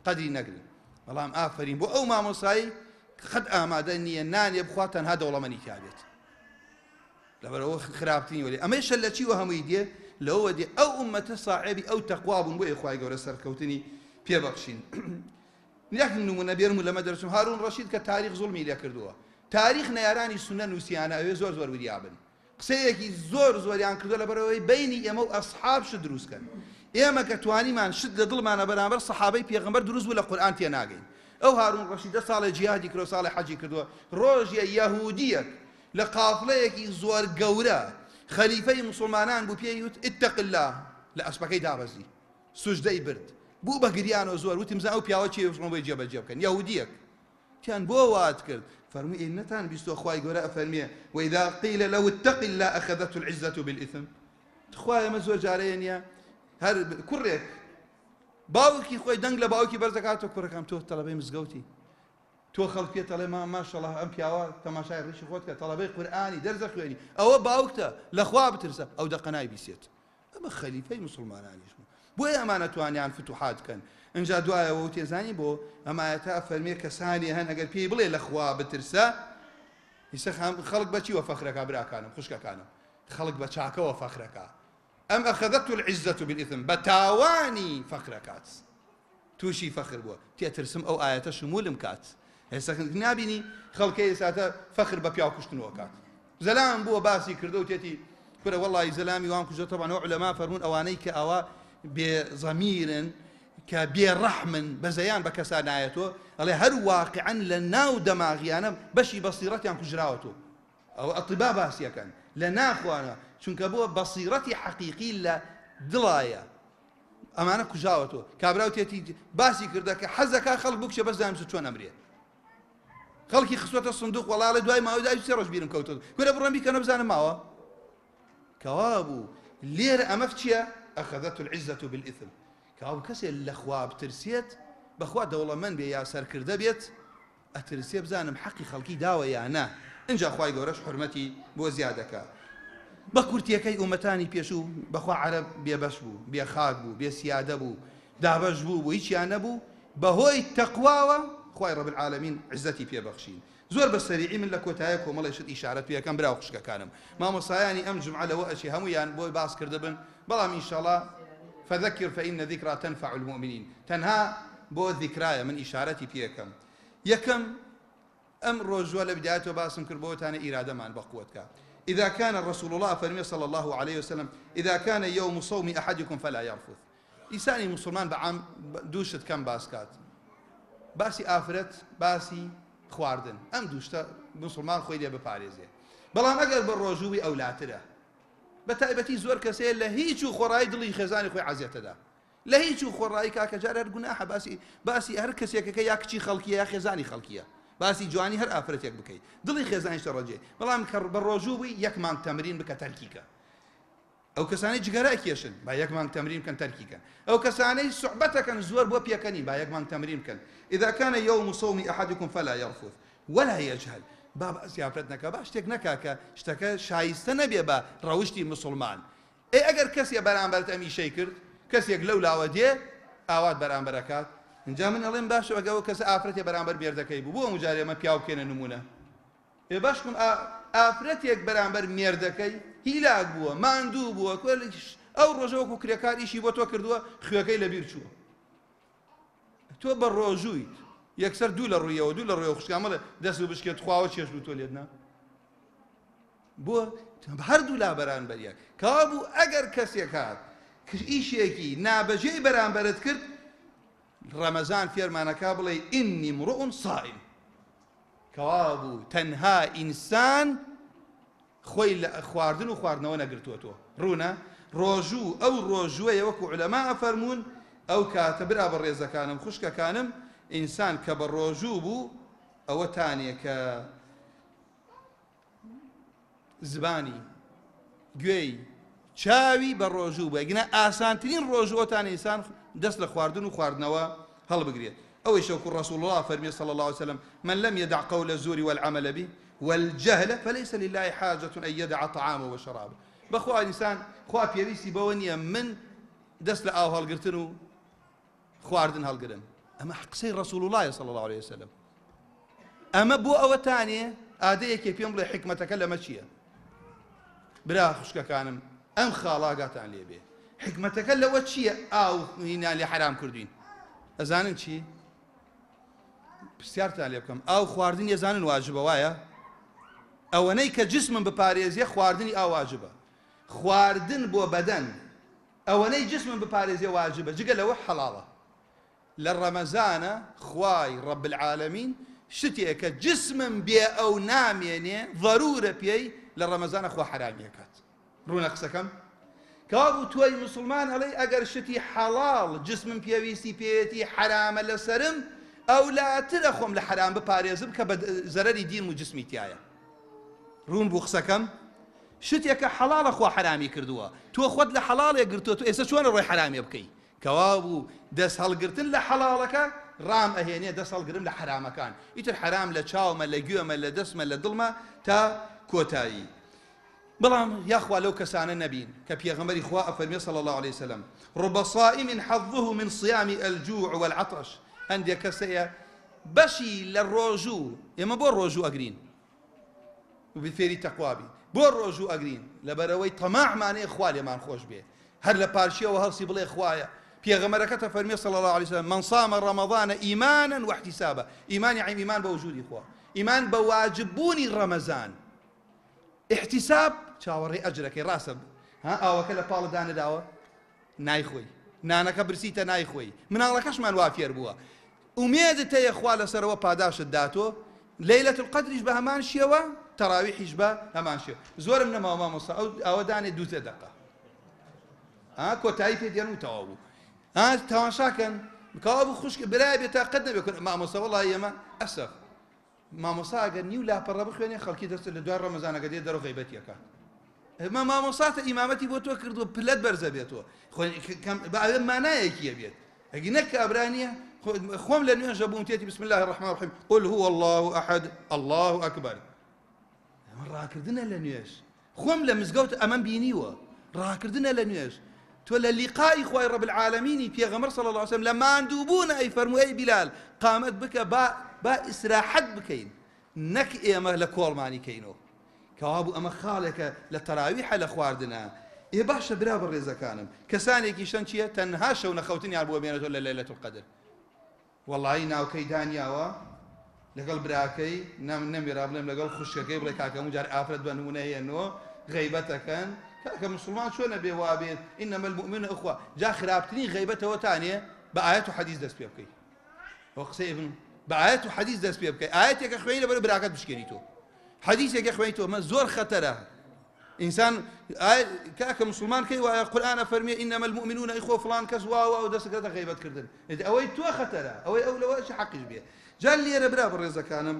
S1: قەدری نەگرن. بەڵام ئافرین بۆ ئەو مامۆستایی خەت ئامادە نییە نانێ بخوات تەنها دەوڵەمەندی کابێت. لەبەرەوە خراپترین وەلی ئەمەیشە لە چیوە هەمووی دێ لەوە دێ ئەو ئومەتە صاحبی ئەو تەقوا بوون بۆ خوای گەورە سەرکەوتنی پێبەخشین. یەک نمونە بێرم لەمە دەرچم هارون ڕەشید کە تاریخ زوڵمی لێ کردووە. تاریخ نەیارانی سونە نووسیانە ئەوێ زۆر زۆر وریابن. قسەیەکی زۆر زۆریان کردو لەبەرەوەی بینی ئێمە و ئەسحاب شت دروستکەن. ئێمە کە توانیمان شت لە دڵمانە بەرامبەر سەحابەی پێغەمبەر دروست بوو لە قورئان تێناگەین. ئەو هارون ڕەشید 10 ساڵی جیهادی کردو، ساڵی حەجی کردووە. ڕۆژێ یەهودیەک لە قافڵەیەکی زۆر گەورە خەلیفەی مسلمانان بوو پێی وت اتق الله، لە ئەسپەکەی دابەزی سوژدەی برد بوو بە گریانەوە زۆر وتی مزان ئەو پیاوە چی بۆی جێبەجێ بکەن. یەهودیەک تیان بۆ وات کرد فەرمووی ئێ نەتان بیستوە خوای گەورە ئەفەرمێ وإذا قيل له اتق الله أخذته العزة بالإثم. خوای ئەمە زۆر جارەیە نییە هەر کوڕێک باوکی خۆی دەنگ لە باوکی بەرزەکاتەوە کوڕەکەم تۆ تەڵەبەی مزگەوتی، تۆ خەڵک پێ دەڵێ ماشەڵڵا ئەم پیاوە تەماشای ڕیشی خۆت کە تەڵەبەی قورئانی دەرزە خوێنی، ئەوە باوکتە لەخوا بترسە، ئەو دەقەنای بیسێت. ئەمە خەلیفەی مسلمانانیش بوو. بۆیە ئەمانە توانیان فتوحات بکەن. اینجا دوایەوە تێزانی بۆ ئەمایەتە فەرمێ کەسانی هەن ئەگەر پێی بڵێ لەخوا بترسە، ئیسە خەڵک بەچیوە فەخرەکە براکانم خوشکەکانم، خەڵک بە چاکەوە فەخرەکە. ئەم ئەخەذەته العزة بالإثم، بە تاوانی فەخرەکات تووشی فەخر بووە. تێترسم ئەو ئاەتە شمولم کات. ئێستا نابینی خەڵکەی ئێساتە فەخر بە پیاو کوشتنەوە کات. زەلام بووە باسی کردە و تێتی کورە وەڵی زەلامی وان کوژە تەبعەن ئەو عولەما فەرموون ئەوانەی کە ئەوە بێزەمیرن کە بێڕەحمن بەزەیان بە کەسان نایەتەوە ئەڵێ هەر واقعەن لە ناو دەماغیانە بەشی بەسیرەتیان کوژراوەتەوە. ئەو ئەطیبا باسیەکەن لە ناخوانە چونکە بۆ بەسیرەتی حەقیقی لە دڵایە ئەمانە کوژاوەتەوە. کابراو تێتی باسی کردە کە حەزەکە خەڵک بکشە بەس دامسە چۆن ئەمرێت. خەڵکی خستوەتە سندوق وەڵاڵە دوای ماوەی دای سێ ڕۆژ بیرم کەوتە کورە بڕەمبی کە نەبزانم ماوە کەوا بوو. لێرە ئەمە چییە؟ ئەخەذەته العزة بالإثم. کاو کەسێ لەخوا بترسێت بەخوا دەوڵەمەند بێ یا سەرکردە بێت ئەترسێ بزانم حەقی خەڵکی داوە یانە. اینجا خوای گەورەش حورمەتی بۆ زیادەکە. بە کورتیەکەی ئومەتانی پێشوو بەخوا عەرەب بێبەش بوو، بێخاک بوو، بێسیادە بوو، دابەش بوو، هیچیان نەبوو. بەهۆی تەقواوە خوای ڕەب العالەمین عزەتی پێبەخشین. زۆر بە سەریعی من لە کۆتایە کۆمەڵێشت ئیشارەت پێەکەم براو خوشکەکانم. مامۆستایانی ئەم جومعە لەوە ئەچی هەموویان بۆی باس کردە بن، بەڵام ئینشاءڵڵا فذكر فإن ذكرى تنفع المؤمنين. تەنها بۆ ذیکرایە من ئیشارەتی پێەکەم. یەکەم ئەم ڕۆژوە لە بدایەتەوە باسم کرد بۆتانە ئیرادەمان بەقووەتکە. إذا كان الرسول الله فرمي صلى الله عليه وسلم إذا كان يوم صوم أحدكم فلا يرفث. إنساني مسلمان بعام دوشت كم باسكات باسی ئافرەت باسی خواردن ئەم دووشتە مسلمان خۆی لێ بپارێزێ. بەڵام ئەگەر بە ڕۆژووی ئەولاترە بە تایبەتی زۆر کەسەیە لە هیچ و خۆڕایی دڵی خێزانی خۆی عەزیەتەدا، لە هیچ و خۆڕایی کاکە جار هەر گوناحە باسی هەر کەسێکەکە یا کچی خەڵکیە یا خێزانی خەڵکیە، باسی جوانی هەر ئافرەتێک بکەیت دڵی خێزانیش دەڕەجێ. بەڵام کە بە ڕۆژووی یەک مانگ تەمرین بکە تەرکیکە. ئەو کەسانەی جگەرە کێشن با یەک مانگ تەمرین بکەن تەرکیکەن. ئەو کەسانەی سوحبەتەکەن زۆر بۆ پێکەنی با یەک مانگ تەمرین بکەن. إذا كان يوم صوم أحدكم فلا يرفث ولا يجهل. باب زیافرەت نەکە با شتێک نەکاکە شتەکە شایستە نەبێ بە ڕەوشتی مسلمان. ئەگەر کەسێ بەرامبەرت ئەمیشەی کرد کەسێک لەو لاوە دێ ئاوات بەرامبەرەکات اینجا من ئەڵێم باشە ئەگەوە کەسە ئافرەتێ بەرامبەر مێردەکەی بوو بۆ مجارێ ئەمە پیاو بکێنە نمونە. باشکم ئافرەتێک بەرامبەر مێردەکەی هیلاک بووە ماندوو بووە ئەو ڕۆژەوەکو کرێکار ئیشی بۆ تۆ کردووە خوێەکەی لەبیر چووە. تۆ بە ڕۆژوویت یەکسەر دوو لە ڕوویەوە خوشکامەڵە دەست و بشکێت خواوە چێش و تۆ لێدنا بۆ هەردوو لا بەرامبەریە کەوا بوو ئەگەر کەسێک هات ئیشێکی نابەجێی بەرامبەرت کرد ڕەمەزان فێرمانەکە بڵێ ئینی مڕۆء صائم کەوا بوو تەنها ئینسان خۆی لە خواردن و خواردنەوە نەگرتووەتەوە ڕوونە ڕۆژوو ئەو ڕۆژوەیە وەکو عولەما ئەفەرموون ئەو کاتە برا بە ڕێزەکانم خوشکەکانم ئینسان کە بە ڕۆژوو بوو ئەوە تانێ کە زبانی گوێی چاوی بە ڕۆژوو بە گنە ئاسانترین ڕۆژوەتان ئینسان دەست لە خواردن و خواردنەوە هەڵبگرێت ئەوەی شەوکو ڕەسوڵ الله فەرمی صلی الله عليه وسلم من لم يدع قول الزور والعمل به والجهل فليس لله حاجة أن يدع طعامه وشرابه بەخوا ئینسان خوا پێویستی بەوە نییە من دەست لە ئاو هەڵگرتن و خواردن هەڵگرن ئەمە قسەی ڕەسوڵ الله صلی الله عليه وسلم ئەمە بۆ ئەوەتانێ ئادەیەکێ پێم بڵێ حکمەتەکە لەمە چییە برا خوشکەکانم ئەم خاڵاگاتان لێ بێ حکمەتەکە لەوە چییە ئاو هینان لێ حرام کردوین ئەزانن چی پرسیارتان لێ بکەم ئاو خواردن ێزانن واجبە وایە ئەوەنەی کە جسمم بپارێزیە خواردنی ئاو واجبە خواردن بۆ بەدەن ئەوەنەی جسمم بپارێزیە واجبە جگە لەوە حەڵاڵە لە ڕەمەزانە خوای ڕەب العالەمین شتێک کە جسمم بێ ئەو نامێنێ ضرورە پێی لە ڕەمەزانە خوا حرامیەکات ڕوونە قسەکەم کەوا بوو تۆی موسڵمان هەڵێ ئەگەر شتی حەڵاڵ جسمم پێویستی پێیەتی حرامە لەسرم ئەولاترە خۆم لە حرام بپارێزم کە بە زەرەری دین و جسمی تایە ڕوون بوو قسەکەم شتێکە حەڵاڵە خوا حرامی کردووە تۆ خۆت لە حەڵاڵێ گرتووە تۆ ئێستا چۆنە ڕۆی حرامێ بکەی کەوا بوو دەست هەڵگرتن لە حەڵاڵەکە ڕام ئەهێنێ دەست هەڵگرم لە حرامەکان ئیتر حرام لە چاومە لە گوێمە لە دەستمە لە دڵمە تا کۆتایی بەڵام یاخوا لەو کەسانە نەبین کە پێغەمبەری خوا ئەفەرمێ صلی الله عليه وسلم رب صائم حظه من صيام الجوع والعطش هەندێک کەسەیە بەشی لە ڕۆژوو ئێمە بۆ ڕۆژوو ئەگرین فێری تەقوابی بۆ ڕۆژوو ئەگرین لەبەرەوەی تەماعمانەیە خوا لێمان خۆش بێ هەر لە پارشیەوە هەڵسی بڵێ خوایە پێغەمبەرەکەتە فەرمێ صلی الله عليه وسلم من صام رمضان إيمانا واحتسابا إيمان يعني إيمان بوجودی خوا إيمان بواجببوونی ڕەمەزان احتساب چاوەڕێ ئەجرەکەی ڕاستە ها ئاوەکە لە پاڵ دانەداوە نایخۆی نانەکە برسیتە نایخۆی مناڵەکەشمان وا فێر بووە ئومێدت هەیە خوا لەسەرەوە پاداشت داتۆ لەیلەت القەدریش بە هەمان شێوە تەراویحیش بە هەمان شێوە زۆرم نەماوە مامۆستا ئەوە دانێ دووتە دەقە کۆتایی پێ دێن و تەواو بوو تەماشاکەن کەوا بوو خوشک برای بێت تا قەت نەبێ مامۆستا وەڵی ئێمە ئەسەف مامۆستا ئەگەر نیو لاپەڕە بخوێنێ خەڵکی دەست لە دوای ڕەمەزانەکە دێ دەرەوە غیبەتیەکە مامۆستاتە ئیمامەتی بۆ تۆ کردووە پلەت بەرزە بێتەوە ئەوێ مانایەکیە بێت ئەگی نەک ئابرانیە خۆم لە نوێژە بووم تێتی بسم الله الرحمن الرحیم قل هو الله أحد الله أكبر ڕاکردنە لە نوێژ خۆم لە مزگەوت ئەمەم بینیوە ڕاکردنە لە نوێژ تۆ لە لیقای خوای ڕەب العالەمینی پێغەمبەر صلی الله عليه وسلم لە ماندووبوونە ئەی فەرمووی ئەی بیلال قامەت بکە با ئیسراحەت بکەین نەک ئێمە لە کۆڵمانی کەینەوە کەوا بوو ئەمە خاڵێکە لە تەراویحە لە خواردنە ئێ باشە برا بە ڕێزەکانم کەسانێکیشەن چییە تەنها شەو نەخەوتنیان بۆ بێنێتەوە لە لەیلەت القەدر وەڵڵی ناوکەی دانیاوە لەگەڵ براکەی نەمێرا بڵێم لەگەڵ خوشکەکەی بڵێ کاکەم جار ئافرەت بە نمونە هێنەوە غیبەتەکەن کاکە مسلمان چۆنە بێ وابێت ئینەمە المؤمنون ئەخوا جا خراپترین غیبەتەوە تانێ بە ئایەت و حەدیث دەست پێ بکەی ئەو قسەی بن بە ئایەت و حەدیث دەست پێ بکەی ئایەتێکە خوێنی لەبەر براکەت بشکێنیتەوە حەدیثێکە خوێنیتەوە مە زۆر خەتەرە ئینسان کاکە مسلمان کەی وایە قورئانە فەرمێ ئینەمە المؤمنون ئیخوە فڵان کەس واوە ئەو دەستەکەتە غیبەتکردن ئەوەی تۆ خەتەرە ئەوەی ئەو لەوەش حەقیش بێ جا لێرە برا بەڕێزەکانم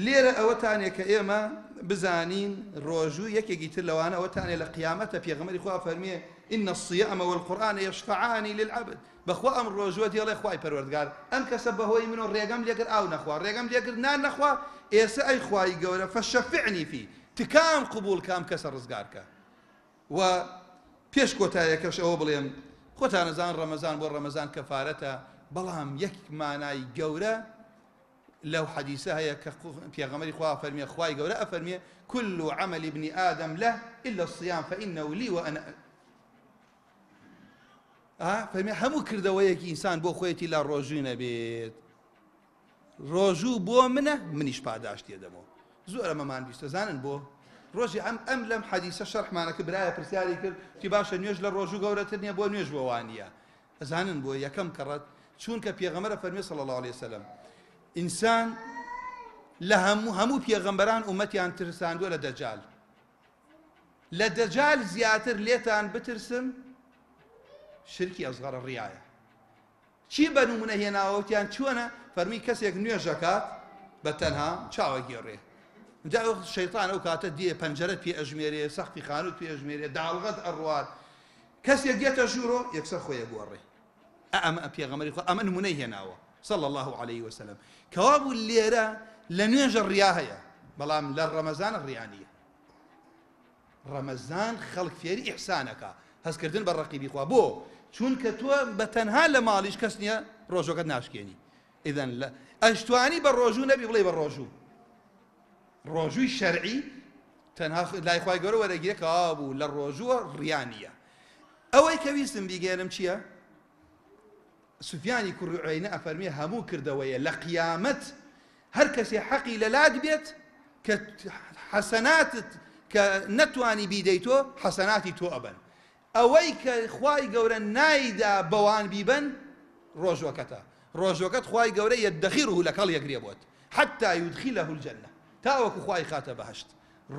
S1: لێرە ئەوەتانێ کە ئێمە بزانین ڕۆژوو یەکێکی تر لەوانە ئەوەتانێ لە قیامەتە پێغەمبەری خوا فەرمێ إن الصيام والقرآن يشفعان للعبد بەخوا ئەم ڕۆژوە دێڵێ خوای پەروەردگار ئەم کەسە بەهۆی من و ڕێگەم لێگر ئاو نەخوا ڕێگەم لێگر نان نەخوا ئێستا ئەی خوای گەورە فەشەفعنی فی تکام قبول کام کەسە ڕزگارکە و پێش کۆتاییەکەش ئەوە بڵێم خۆتان نەزان ڕەمەزان بۆ ڕەمەزان کەفارەتە بەڵام یەک مانای گەورە لەو حەدیثە هەیە کە پێغەمبەری خوا فەرمێ خوای گەورە ئەفەرمێ كل عمل ابن آدم له إلا الصيام فإنه لي وأنا فەرمێ هەموو کردەوەیەکی ئینسان بۆ خۆیەتی لا ڕۆژووی نەبێت ڕۆژوو بۆ منە منیش پاداش تێدەمەوە زۆر ئەمەمان بیست دەزانن بۆ ڕۆژی ئەم لەم حەدیسە شەرحمانەکە برایە پرسیاری کرد تی باشە نوێژ لە ڕۆژوو گەورەتر نییە بۆ نوێژ بۆ وانە ئەزانن بۆ یەکەم کەڕەت چونکە پێغەمبەرە فەرمی صلی الله عليه وسلم ئینسان لە هەموو پێغەمبەران ئومەتیان ترساندووە لە دەجال زیاتر لێتان بترسم شرکی ئەزغەرە ڕیایە چی بەنمونە هێناوەوتیان چۆنە فەرمی کەسێک نوێژەکات بە تەنها چاوە گێڕێ جا شەیطان ئەو کاتە دێ پەنجەرەت پێ ئەژمێرێ سەختی خانوت پێ ئەژمێرێ داڵغەت ئەڕوات کەسێک دێتە ژوورۆ یەکسەر خۆیە گۆڕێ ئەمە پێغەمبەری خوا ئەمە نمونەی هێناوە صلى الله عليه وسلم کەوا بوو لێرە لە نوێژە ڕیا هەیە بەڵام لە ڕەمەزان ڕیا نییە ڕەمەزان خەڵک فێری ئیحسانەکە هەستکردن بە ڕەقیبی خوا بۆ چونکە تۆ بە تەنها لە ماڵیش کەس نییە ڕۆژەکەت ناشکێنی ئیدەن لە ئەشتوانی بە ڕۆژوو نەبی بڵێ بە ڕۆژووی شەرعی تەنها لای خوای گەورە وەرەگیرە کەوا بوو لە ڕۆژووە ڕیا نییە ئەوەی کە ویستم بیگەێنم چییە سوفیانی کوڕی عوەینە ئەفەرمێ هەموو کردەوەیە لە قیامەت هەر کەسێ حەقی لە لات بێت کە حەسەناتت کە نەتوانی بیدەیتۆ حەسەناتی تۆ ئەبەن ئەوەی کە خوای گەورە نایدا بەوان بیبەن ڕۆژوەکەت خوای گەورە یەدەخیره لەکەڵ یەگرێ بۆت حتى يدخله الجنة تاوەکو خوای خاتە بەهەشت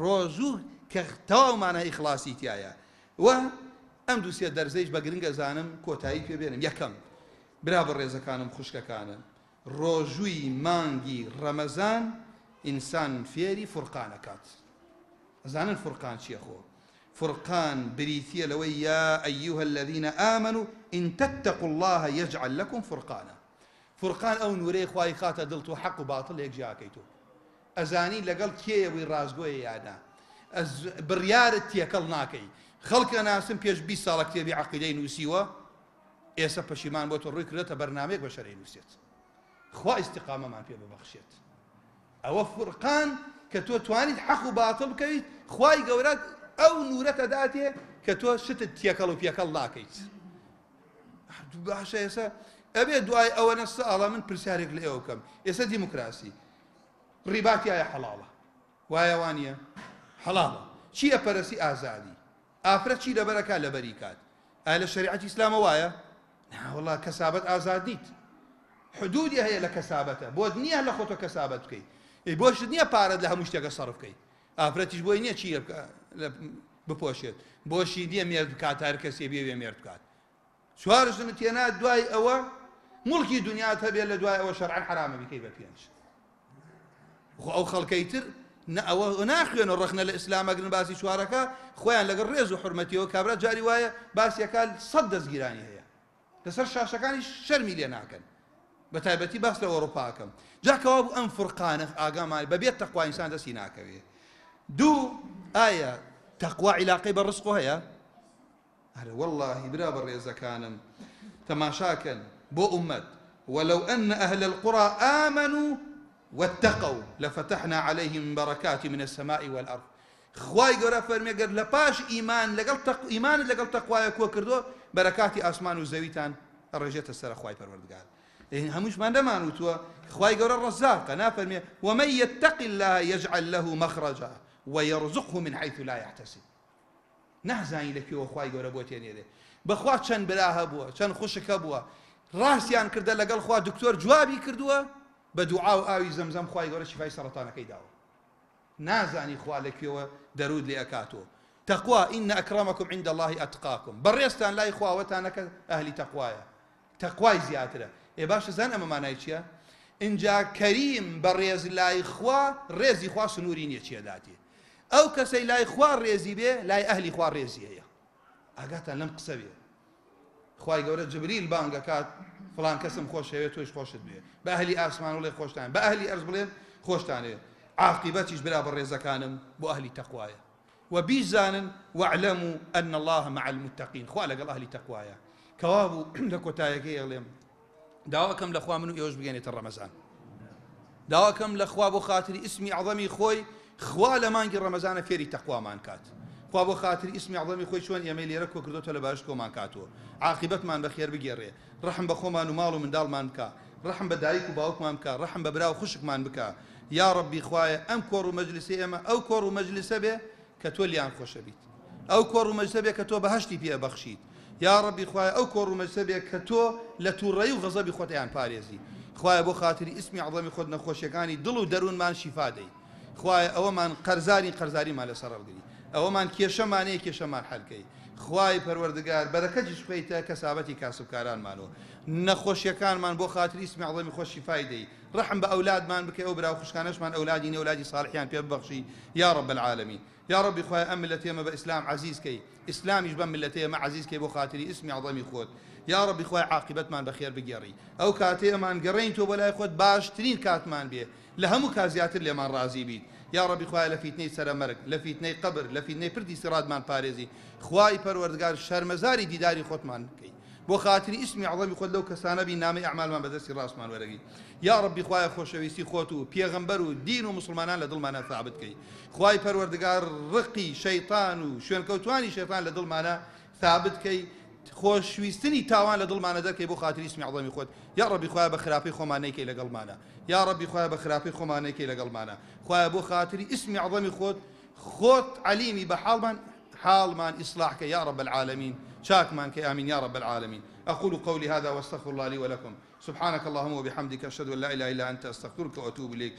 S1: ڕۆژوو کە تەواومانە ئیخلاسی تایە و ئەم دووسێ دەرزەیش بە گرنگە زانم کۆتایی پێ بێنم یەکەم برا بەڕێزەکانم خوشکەکانم ڕۆژووی مانگی ڕەمەزان ئینسان فێری فورقانەکات ئەزانن فورقان چییە خۆ فرقان بريثية لوي يا أيها الذين آمنوا إن تتقوا الله يجعل لكم فرقانا فرقان أو نوري خواهي خاتا دلتو حق وباطل يك جاكيتو أزاني لقلت كي ويرازقوي يانا بريار تيكل ناكي خلق ناسم بيش 20 ساڵە کتێبی عەقیدەی نووسیوە ئێستا پەشیمان بۆ تۆ ڕووی کردێتە بەرنامەیەک بە شەرعی نووسێت خوا ئیستیقامەمان پێ ببەخشێت ئەوە فورقان کە تۆ توانیت حەق و باتڵ بکەیت خوای گەورە ئەو نورەتە داتێ کە تۆ شتت تێکەڵ و پێکەڵ ناکەیت باشە ئێستا ئەبێ دوای ئەوەنە ساڵە من پرسیارێک لە ئێوە بکەم ئێستا دیموکراسی ڕیباتی ئایا حەڵاڵە وایە وانە حەڵاڵە چییە پەرەستی ئازادی ئافرەت چی لەبەرەکە لەبەری کات ئایا لە شەریعەتی ئیسلامە وایە وەڵڵا کەسابەت ئازاد نیت حدودی هەیە لە کەسابەتە بۆت نییە لە خۆتۆ کەسابەت بکەیت بۆشت نییە پارەت لە هەموو شتێکە سەرف بکەیت ئافرەتیش بۆی نییە چی بپۆشێت بۆشی نییە مێرد بکات هەر کەسێ بێ مێرد بکات چوارشم تێنا دوای ئەوە مڵکی دنیات هەبێت لە دوای ئەوە شەرعەن حرامە بیکەی بە پێنج ئەو خەڵکەی تر ئەوە ناخوێنە ڕخنە لە ئیسلامەگرن باسی چوارەکە خۆیان لەگەڵ ڕێز و حورمەتیەوە کابرا جاری وایە باسیەکە 100 دەستگیرانی هەیە لەسەر شاشەکانی شەرمی لێ ناکەن بە تایبەتی باس لە ئەوروپاکەم جاکەوا بوو ئەم فورقانە ئاگامان بەبێت تەقوا ئینسان دەستی ناکەوێ دوو ئایا تەقوا عیلاقەی بە ڕزق هەیە هەرە وەڵڵاهی برا بە ڕێزەکانم تەماشاکەن بۆ ئومەت ولو أن أهل القرى آمنوا واتقوا لفتحنا عليهم بركات من السماء والأرض خواي گەورە فەرمێ گەر لە پاش ئیمان لەگەڵ تەقوایە کۆ کردو بەرەکاتی ئاسمان و زەویتان ڕێژێتە سەر خوای پەروەردگار هەمووشمان دەمانوتووە خواي گەورە ڕەزاقە نافەرمێ ومن يتق الله يجعل له مخرجا ويرزقه من حيث لا يحتسب نەزانی لەکوێوە خواي گەورە بۆ تێنێرێ بەخوا چەند بلا هەبووە چەند خوشک هەبووە ڕاستیان کردە لەگەڵ خوا دکتۆر جوابی کردووە بە دوعا و ئاوی زەمزەم خوای گەورە شیفای سەرەتانەکەی داوە نازانی خوا لەکوێوە دەرود لێ ئەکاتەوە تەقوا ئین ئەکرەمەکم عند الله ئەتقاکم بەڕێستان لای خواوەتانەکە ئەهلی تەقوایە تەقوای زیاترە باشە زان ئەمە مانای چییە ئینجا کەریم بەڕێز لای خوا ڕێزی خوا سنووری نییە چیە داتێ ئەو کەسەی لای خوا ڕێزی بێ لای ئەهلی خوا ڕێزی هەیە ئاگاتان لەم قسە بێ خوای گەورە جبریل بانگەکات فلان کەسم خۆشەوێت تۆش خۆشت بێ بە ئەهلی ئاسمان وڵێ خۆشتان بە ئەهلی ئەرز بڵێن خۆشتانێ عاقبەتیش برا بە ڕێزەکانم بۆ ئەهلی تەقوایە و بیزانن واعلموا أن الله مع المتقين خوا لەگەڵ ئەهلی تەقوایە کەوا بوو لە کۆتایەکەی ئەڵێم داواکەم لە خوا من و ئێوەش بگەێنێتە ڕەمەزان داواکەم لە خوا بۆ خاتری ئیسمی عەظەمی خۆی خوا لە مانگی ڕەمەزانە فێری تەقوامان کات خوا بۆ خاتری ئیسمی عەظەمی خۆی چۆن ئێمەی لێرە کۆ کردوتە لە باش کۆمان کاتەوە عاقبەتمان بەخێر بگێڕێ ڕەحم بە خۆمان و ماڵ و منداڵمان بکە ڕەحم بە دایک و باوکمان بکە، ڕەحم بە برا و خوشکمان بکە. یا ڕەبی خوایە ئەم کۆڕ و مەجلیسە ئێمە ئەو کۆڕ و مەجلیسە بێ کە تۆ لیان خۆشە بیت، ئەو کۆڕ و مەجلیسە بێ کە تۆ بەهەشتی پێ بەخشیت. یا ڕەبی خوایە ئەو کۆڕ و مەجلیسە بێ کە تۆ لە تووڕەیی و غەزەبی خۆتیان پارێزی. خوایە بۆ خاتری ئیسمی عەظەمی خۆت نەخۆشیەکانی دڵ و دەروونمان شیفا دەی. خوایە ئەوەمان قەرزاریمان لەسەر هەڵگری، ئەوەمان کێشەمانەیە کێشەمان حەلکەی. خوای پەروەردگار بەرەکەتیش بخەیتە کەسابەتی کاسبکارانمانەوە، نەخۆشیەکانمان بۆ خاتری ئیسمی عەظەمی خۆت شیفای دەی. ڕەحم بە ئەولادمان بکەی، ئەو برا و خوشکانەشمان ئەولادی ئەولادی ساڵحیان پێ ببەخشی یا رب العالمین. یا ربی خوای ئەم ملەت ئێمە بە ئیسلام عەزیزکەی، ئیسلامیش بەم ملەت ئێمە عەزیزکەی بۆ خاتری ئیسمی عەظەمی خۆت. یا ربی خوای عاقبەتمان بەخێر بگێڕی، ئەو کاتێ ئەمان گەڕین تۆ بۆ لای خۆت باشترین کاتمان بێ، لە هەموو کات زیاتر لێمان ڕازی بیت. یا ربی خوای لە فیتنەی سەرەمەرگ، لە فیتنەی قبر، لە فیتنەی پردی سیراتمان پارێزی. خوای پەروەردگار شەرمەزاری دیداری خۆتمان بکەی، بۆ خاتری ئیسمی عەظەمی خۆت لەو کەسانە بی نامەی ئەعمالمان بەدەستی ڕاستمان وەرەگی. یا ربی خوای خۆشەویستی خۆت و پێغەمبەر و دین و مسلمانان لە دڵمانە ثابت بکەی. خوای پەروەردگار ڕقی شەیطان و شوێنکەوتوانی شەیطان لە دڵمانە ثابت بکەی، خۆشویستنی تاوان لە دڵمانە دەکەی بۆ خاتری ئیسمی عەظەمی خۆت. یا ربی خوای بە خراپەی خۆمان نەیکەی لەگەڵمانە، یا ربی خوای بە خراپەی خۆمان نەیکەی لەگەڵمانە. خوای بۆ خاتری ئیسمی عەظەمی خۆت عەلیمی بە حالمان إصلاح يا رب العالمين، شاكمان آمين يا رب العالمين. أقول قولي هذا واستغفر الله لي ولكم. سبحانك اللهم وبحمدك أشهد أن لا إله إلا أنت أستغفرك وأتوب إليك.